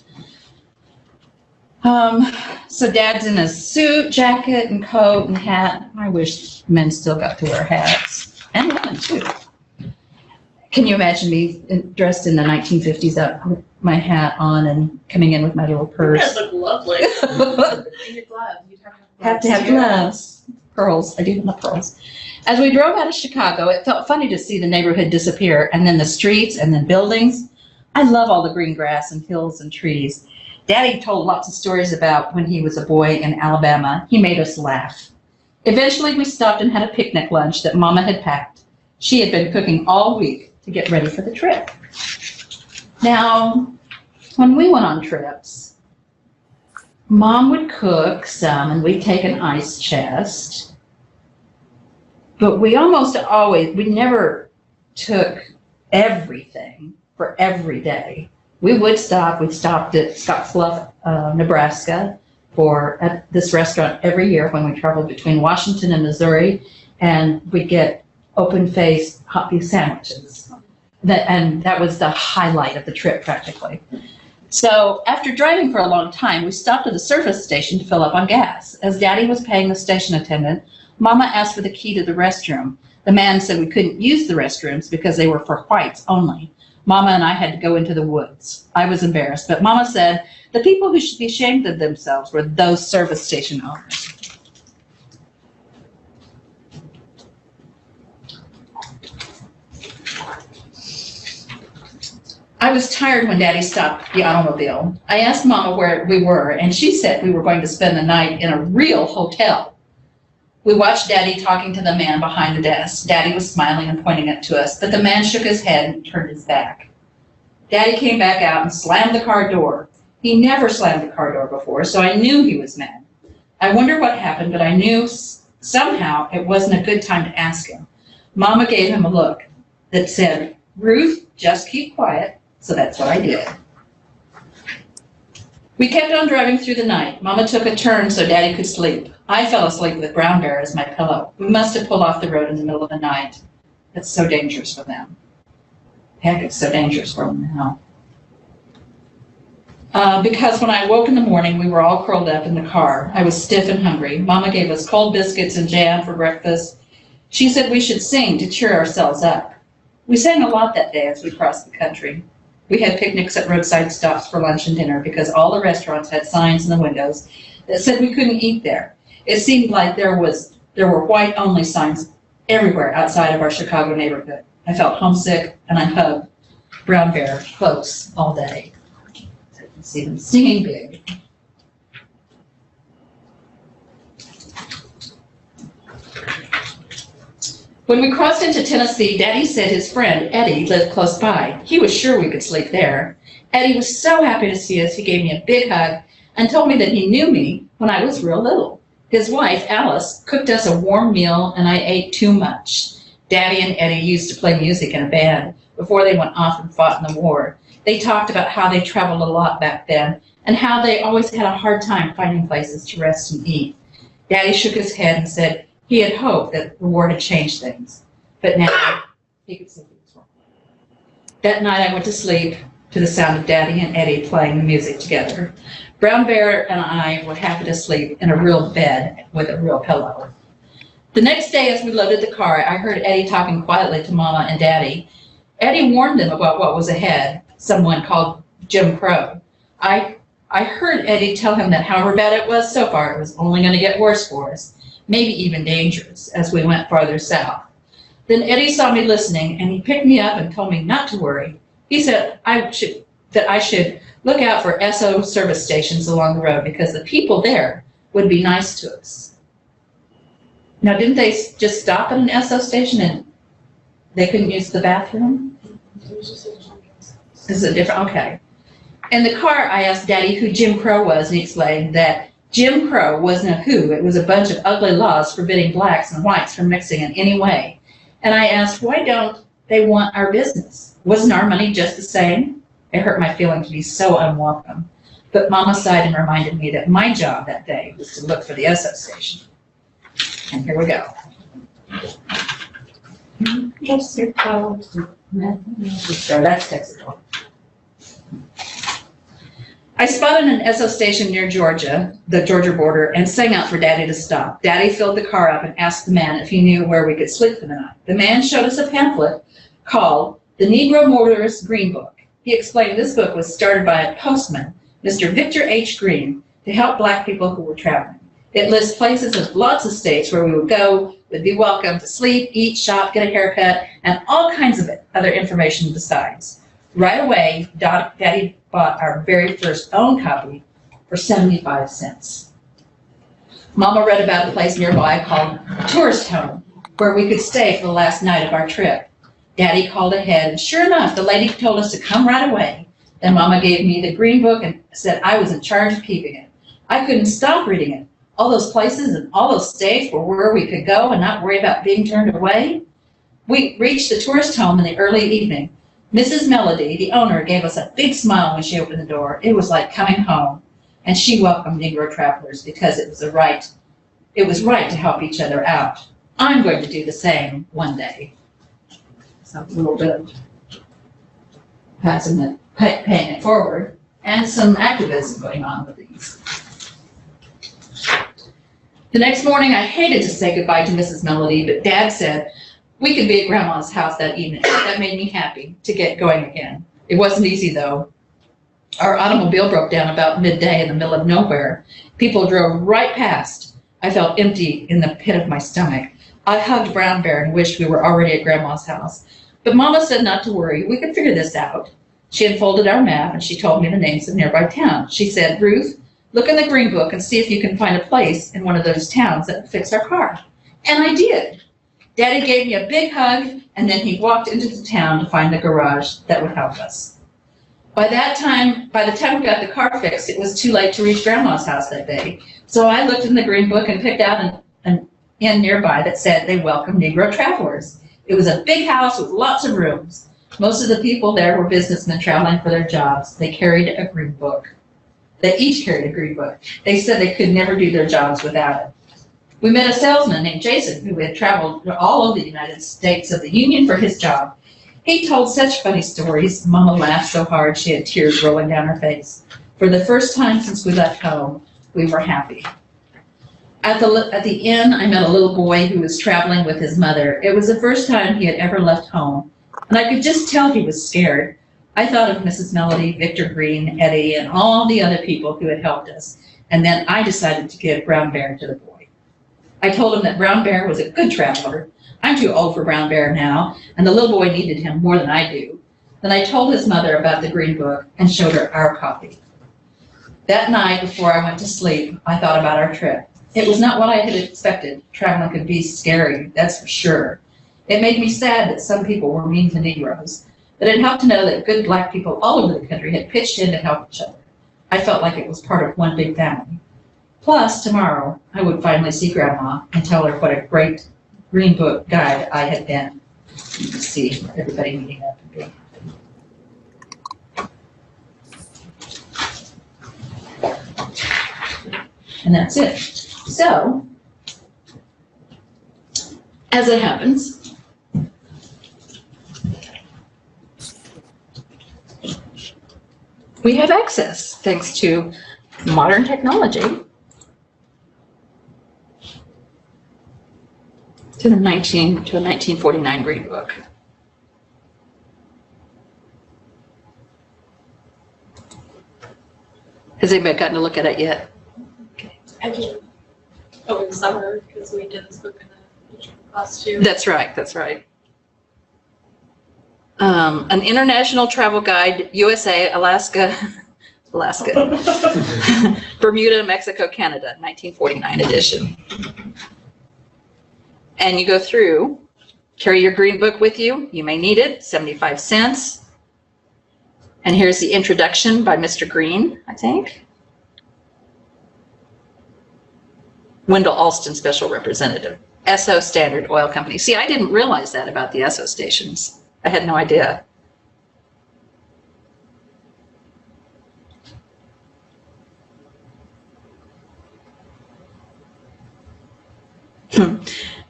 So Dad's in a suit, jacket, and coat and hat. I wish men still got to wear hats, and women too. Can you imagine me dressed in the 1950s out with my hat on and coming in with my little purse? That look lovely. And your gloves. You'd Have to have gloves. Pearls. I do have the pearls. As we drove out of Chicago, it felt funny to see the neighborhood disappear, and then the streets, and then buildings. I love all the green grass and hills and trees. Daddy told lots of stories about when he was a boy in Alabama. He made us laugh. Eventually, we stopped and had a picnic lunch that Mama had packed. She had been cooking all week to get ready for the trip. Now, when we went on trips, Mom would cook some, and we'd take an ice chest. But we never took everything for every day. We would stop. We stopped at Scottsbluff, Nebraska, at this restaurant every year when we traveled between Washington and Missouri, and we'd get open-faced hot beef sandwiches. And that was the highlight of the trip, practically. So after driving for a long time, we stopped at the service station to fill up on gas. As Daddy was paying the station attendant, Mama asked for the key to the restroom. The man said we couldn't use the restrooms because they were for whites only. Mama and I had to go into the woods. I was embarrassed, but Mama said the people who should be ashamed of themselves were those service station owners. I was tired when Daddy stopped the automobile. I asked Mama where we were, and she said we were going to spend the night in a real hotel. We watched Daddy talking to the man behind the desk. Daddy was smiling and pointing it to us, but the man shook his head and turned his back. Daddy came back out and slammed the car door. He never slammed the car door before, so I knew he was mad. I wondered what happened, but I knew somehow it wasn't a good time to ask him. Mama gave him a look that said, "Ruth, just keep quiet." So that's what I did. We kept on driving through the night. Mama took a turn so Daddy could sleep. I fell asleep with Brown Bear as my pillow. We must have pulled off the road in the middle of the night. That's so dangerous for them. Heck, it's so dangerous for them now. Because when I woke in the morning, we were all curled up in the car. I was stiff and hungry. Mama gave us cold biscuits and jam for breakfast. She said we should sing to cheer ourselves up. We sang a lot that day as we crossed the country. We had picnics at roadside stops for lunch and dinner because all the restaurants had signs in the windows that said we couldn't eat there. It seemed like there were white-only signs everywhere outside of our Chicago neighborhood. I felt homesick, and I hugged Brown Bear close all day. So you can see them singing big. When we crossed into Tennessee, Daddy said his friend, Eddie, lived close by. He was sure we could sleep there. Eddie was so happy to see us, he gave me a big hug. and told me that he knew me when I was real little. His wife, Alice, cooked us a warm meal, and I ate too much. Daddy and Eddie used to play music in a band before they went off and fought in the war. They talked about how they traveled a lot back then and how they always had a hard time finding places to rest and eat. Daddy shook his head and said he had hoped that the war had changed things, but now he could see things wrong. That night I went to sleep to the sound of Daddy and Eddie playing the music together. Brown Bear and I were happy to sleep in a real bed with a real pillow. The next day, as we loaded the car, I heard Eddie talking quietly to Mama and Daddy. Eddie warned them about what was ahead, someone called Jim Crow. I heard Eddie tell him that however bad it was so far, it was only going to get worse for us, maybe even dangerous, as we went farther south. Then Eddie saw me listening, and he picked me up and told me not to worry. He said that I should look out for SO service stations along the road because the people there would be nice to us. Now, didn't they just stop at an SO station and they couldn't use the bathroom? Is it different? Okay. In the car, I asked Daddy who Jim Crow was, and he explained that Jim Crow wasn't a who. It was a bunch of ugly laws forbidding blacks and whites from mixing in any way. And I asked, why don't they want our business? Wasn't our money just the same? It hurt my feeling to be so unwelcome. But Mama sighed and reminded me that my job that day was to look for the SO station. And here we go. That's Texas. I spotted an SO station near Georgia, the Georgia border, and sang out for Daddy to stop. Daddy filled the car up and asked the man if he knew where we could sleep for the night. The man showed us a pamphlet called The Negro Motorist Green Book. He explained this book was started by a postman, Mr. Victor H. Green, to help black people who were traveling. It lists places of lots of states where we would go, would be welcome to sleep, eat, shop, get a haircut, and all kinds of other information besides. Right away, Daddy bought our very first own copy for 75 cents. Mama read about a place nearby called Tourist Home, where we could stay for the last night of our trip. Daddy called ahead, and sure enough, the lady told us to come right away. Then Mama gave me the green book and said I was in charge of keeping it. I couldn't stop reading it. All those places and all those states were where we could go and not worry about being turned away. We reached the tourist home in the early evening. Mrs. Melody, the owner, gave us a big smile when she opened the door. It was like coming home. And she welcomed Negro travelers because it was right to help each other out. I'm going to do the same one day. So a little bit of paying it forward and some activism going on with these. The next morning, I hated to say goodbye to Mrs. Melody, but Dad said we could be at Grandma's house that evening. That made me happy to get going again. It wasn't easy, though. Our automobile broke down about midday in the middle of nowhere. People drove right past. I felt empty in the pit of my stomach. I hugged Brown Bear and wished we were already at Grandma's house. But Mama said not to worry. We could figure this out. She unfolded our map, and she told me the names of nearby towns. She said, Ruth, look in the green book and see if you can find a place in one of those towns that would fix our car. And I did. Daddy gave me a big hug, and then he walked into the town to find the garage that would help us. By the time we got the car fixed, it was too late to reach Grandma's house that day. So I looked in the green book and picked out an inn nearby that said they welcome Negro travelers. It was a big house with lots of rooms. Most of the people there were businessmen traveling for their jobs. They carried a green book. They each carried a green book. They said they could never do their jobs without it. We met a salesman named Jason who had traveled all over the United States of the Union for his job. He told such funny stories. Mama laughed so hard she had tears rolling down her face. For the first time since we left home, we were happy. At the inn, I met a little boy who was traveling with his mother. It was the first time he had ever left home, and I could just tell he was scared. I thought of Mrs. Melody, Victor Green, Eddie, and all the other people who had helped us, and then I decided to give Brown Bear to the boy. I told him that Brown Bear was a good traveler. I'm too old for Brown Bear now, and the little boy needed him more than I do. Then I told his mother about the green book and showed her our copy. That night, before I went to sleep, I thought about our trip. It was not what I had expected. Traveling could be scary, that's for sure. It made me sad that some people were mean to Negroes, but it helped to know that good black people all over the country had pitched in to help each other. I felt like it was part of one big family. Plus, tomorrow, I would finally see Grandma and tell her what a great Green Book guide I had been. You can see everybody meeting up and being happy. And that's it. So, as it happens, we have access, thanks to modern technology, to a 1949 Green Book. Has anybody gotten to look at it yet? I did over the summer because we did this book in the class too. That's right, that's right. An international travel guide, USA, Alaska, Bermuda, Mexico, Canada, 1949 edition. And you go through, carry your Green Book with you. You may need it, 75 cents. And here's the introduction by Mr. Green, I think. Wendell Alston, Special Representative. Esso Standard Oil Company. See, I didn't realize that about the Esso stations. I had no idea.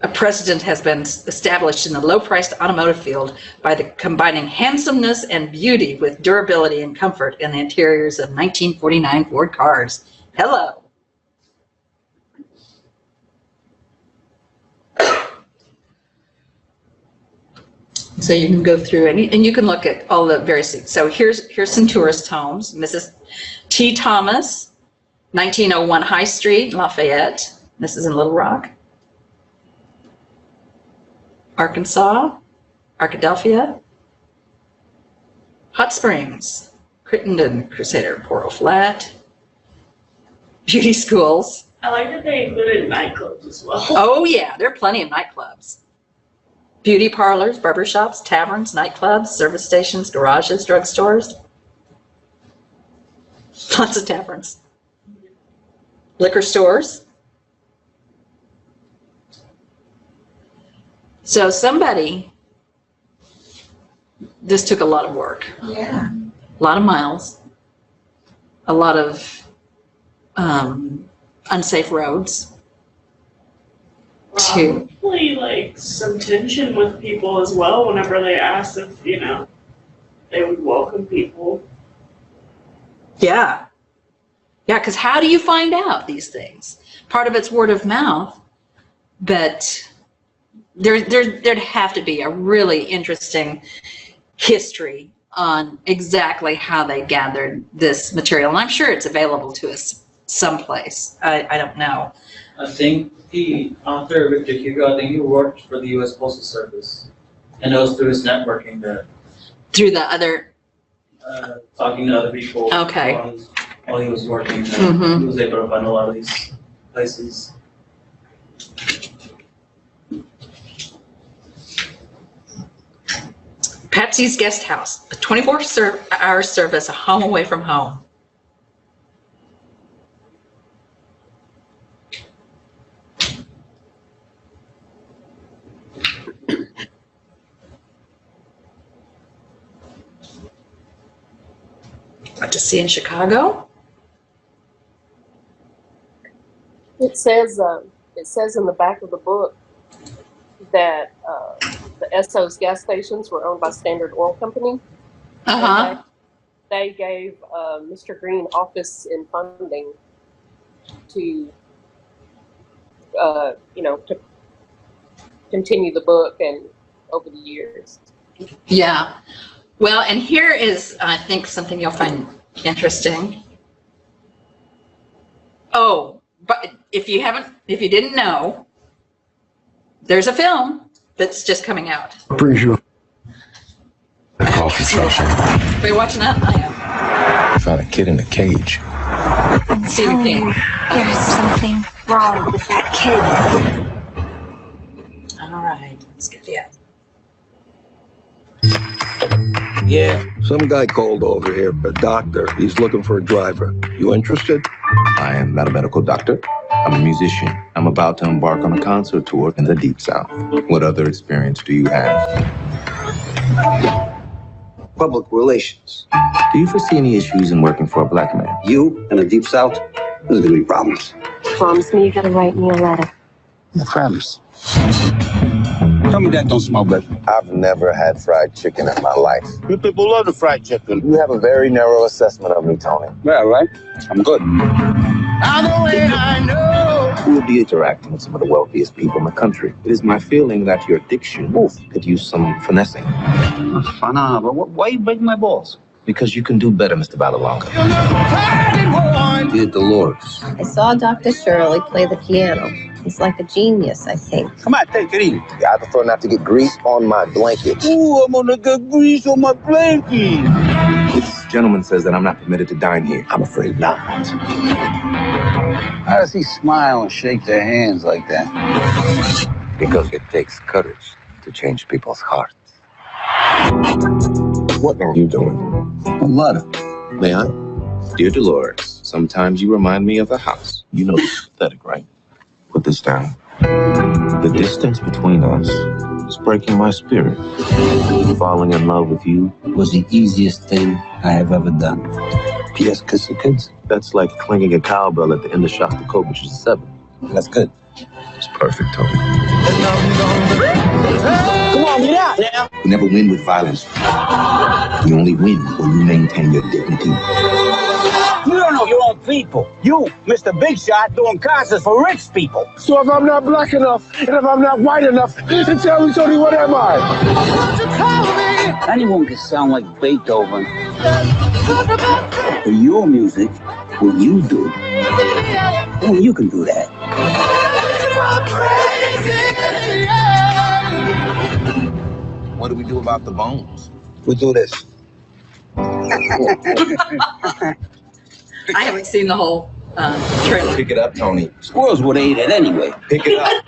A precedent has been established in the low-priced automotive field by combining handsomeness and beauty with durability and comfort in the interiors of 1949 Ford cars. Hello. So you can go through and you can look at all the various. So here's some tourist homes. Mrs. T. Thomas, 1901 High Street, Lafayette. This is in Little Rock. Arkansas, Arkadelphia, Hot Springs, Crittenden, Crusader, Poro Flat, beauty schools. I like that they included nightclubs as well. Oh yeah, there are plenty of nightclubs. Beauty parlors, barbershops, taverns, nightclubs, service stations, garages, drugstores. Lots of taverns. Liquor stores. So this took a lot of work. Yeah. A lot of miles. A lot of unsafe roads. Probably like some tension with people as well whenever they asked if, they would welcome people. Yeah. Yeah, because how do you find out these things? Part of it's word of mouth, but there'd have to be a really interesting history on exactly how they gathered this material. And I'm sure it's available to us someplace. I don't know. I think the author, Victor Hugo, I think he worked for the U.S. Postal Service. And it was through his networking that. Through the other. Talking to other people. Okay. While he was working, Mm-hmm. He was able to find a lot of these places. Patsy's Guest House, a 24-hour service, a home away from home. What to see in Chicago? It says in the back of the book that the Esso's gas stations were owned by Standard Oil Company. Uh-huh. They gave Mr. Green office and funding to, to continue the book and over the years. Yeah. Well, and here is, I think, something you'll find interesting. Oh, but if you didn't know, there's a film that's just coming out. Pretty sure. A coffee station. Are you watching that? I am. I found a kid in a cage. Stephen King. There's something wrong with that kid. All right, let's get the ad. Yeah, so Some guy called over here, a doctor. He's looking for a driver. You interested? I am not a medical doctor. I'm a musician. I'm about to embark on a concert tour in the Deep South. What other experience do you have? Public relations. Do you foresee any issues in working for a black man? You in the Deep South? There's gonna be problems. Promise me you're gonna write me a letter. I promise. Tell me that don't smell good. I've never had fried chicken in my life. You people love the fried chicken. You have a very narrow assessment of me, Tony. Yeah, right? I'm good. Either way, I know. You will be interacting with some of the wealthiest people in the country. It is my feeling that your diction could use some finessing. But why you breaking my balls? Because you can do better, Mr. Balalonga. Dear Dolores. I saw Dr. Shirley play the piano. He's like a genius, I think. Come on, take it easy. I prefer not to get grease on my blanket. Ooh, I'm gonna get grease on my blanket. This gentleman says that I'm not permitted to dine here. I'm afraid not. How does he smile and shake their hands like that? Because it takes courage to change people's hearts. What are you doing? A letter. May I? Dear Dolores, sometimes you remind me of a house. You know it's pathetic, right? Put this down. The distance between us is breaking my spirit. Falling in love with you Was the easiest thing I have ever done. P.S. Kiss the kids. That's like clanging a cowbell at the end of Shostakovich's 7. That's good. It's perfect, Tony. Come on, get out now. You never win with violence. You only win when you maintain your dignity. You don't know your own people. You, Mr. Big Shot, doing concerts for rich people. So if I'm not black enough, and if I'm not white enough, then tell me, Tony, what am I? Anyone can sound like Beethoven. But your music, what you do, only you can do that. What do we do about the bones? We do this. I haven't seen the whole trailer. Pick it up, Tony. Squirrels would have ate it anyway. Pick it up.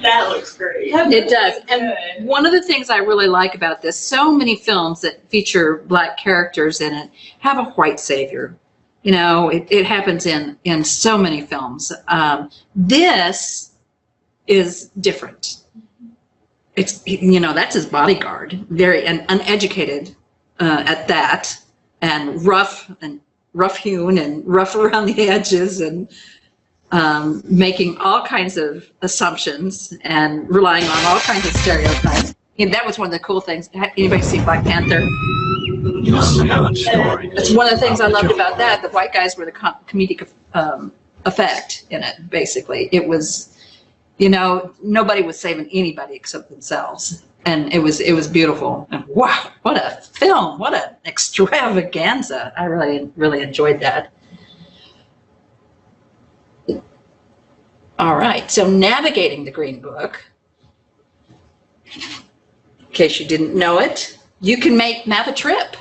That looks great. It does. And one of the things I really like about this, so many films that feature black characters in it have a white savior. You know, it happens in so many films. This is different. It's, you know, that's his bodyguard, very uneducated at that, and rough-hewn and rough around the edges, and making all kinds of assumptions and relying on all kinds of stereotypes. And that was one of the cool things. Anybody see Black Panther? It's one of the things I loved about that. The white guys were the comedic effect in it, basically. It was, you know, nobody was saving anybody except themselves. And it was beautiful. And wow, what a film, what an extravaganza. I really, really enjoyed that. All right, so navigating the Green Book. In case you didn't know it, you can map a trip.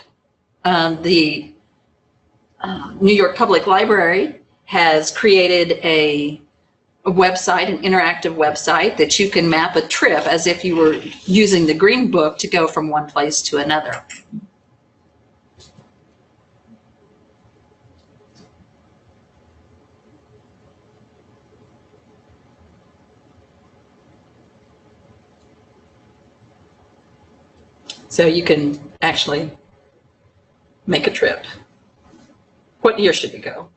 The New York Public Library has created a website, an interactive website that you can map a trip as if you were using the Green Book to go from one place to another. So you can actually make a trip. What year should you go?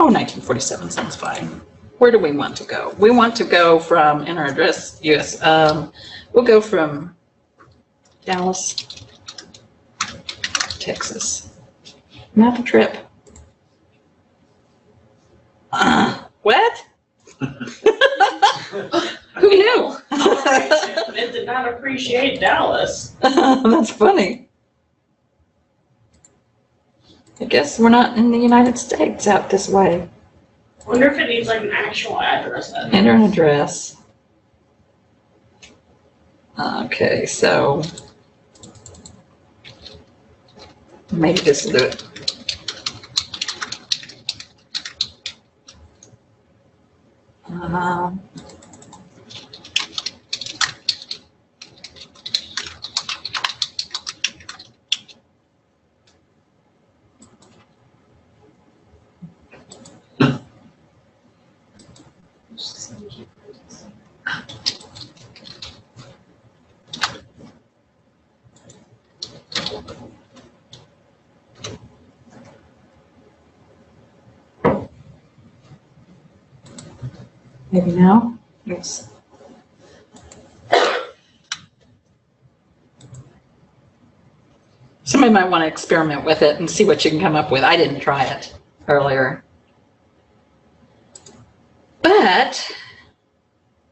Oh, 1947 sounds fine. Where do we want to go? We want to go from, in our address, yes, we'll go from Dallas, Texas. Map a trip. What? Who knew? It did not appreciate Dallas. That's funny. I guess we're not in the United States out this way. Wonder if it needs like an actual address. Enter an address. Okay, so maybe this will do it. Maybe now? Oops. Somebody might want to experiment with it and see what you can come up with. I didn't try it earlier. But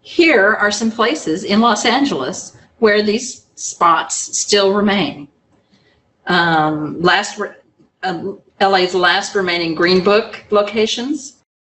here are some places in Los Angeles where these spots still remain. LA's last remaining Green Book locations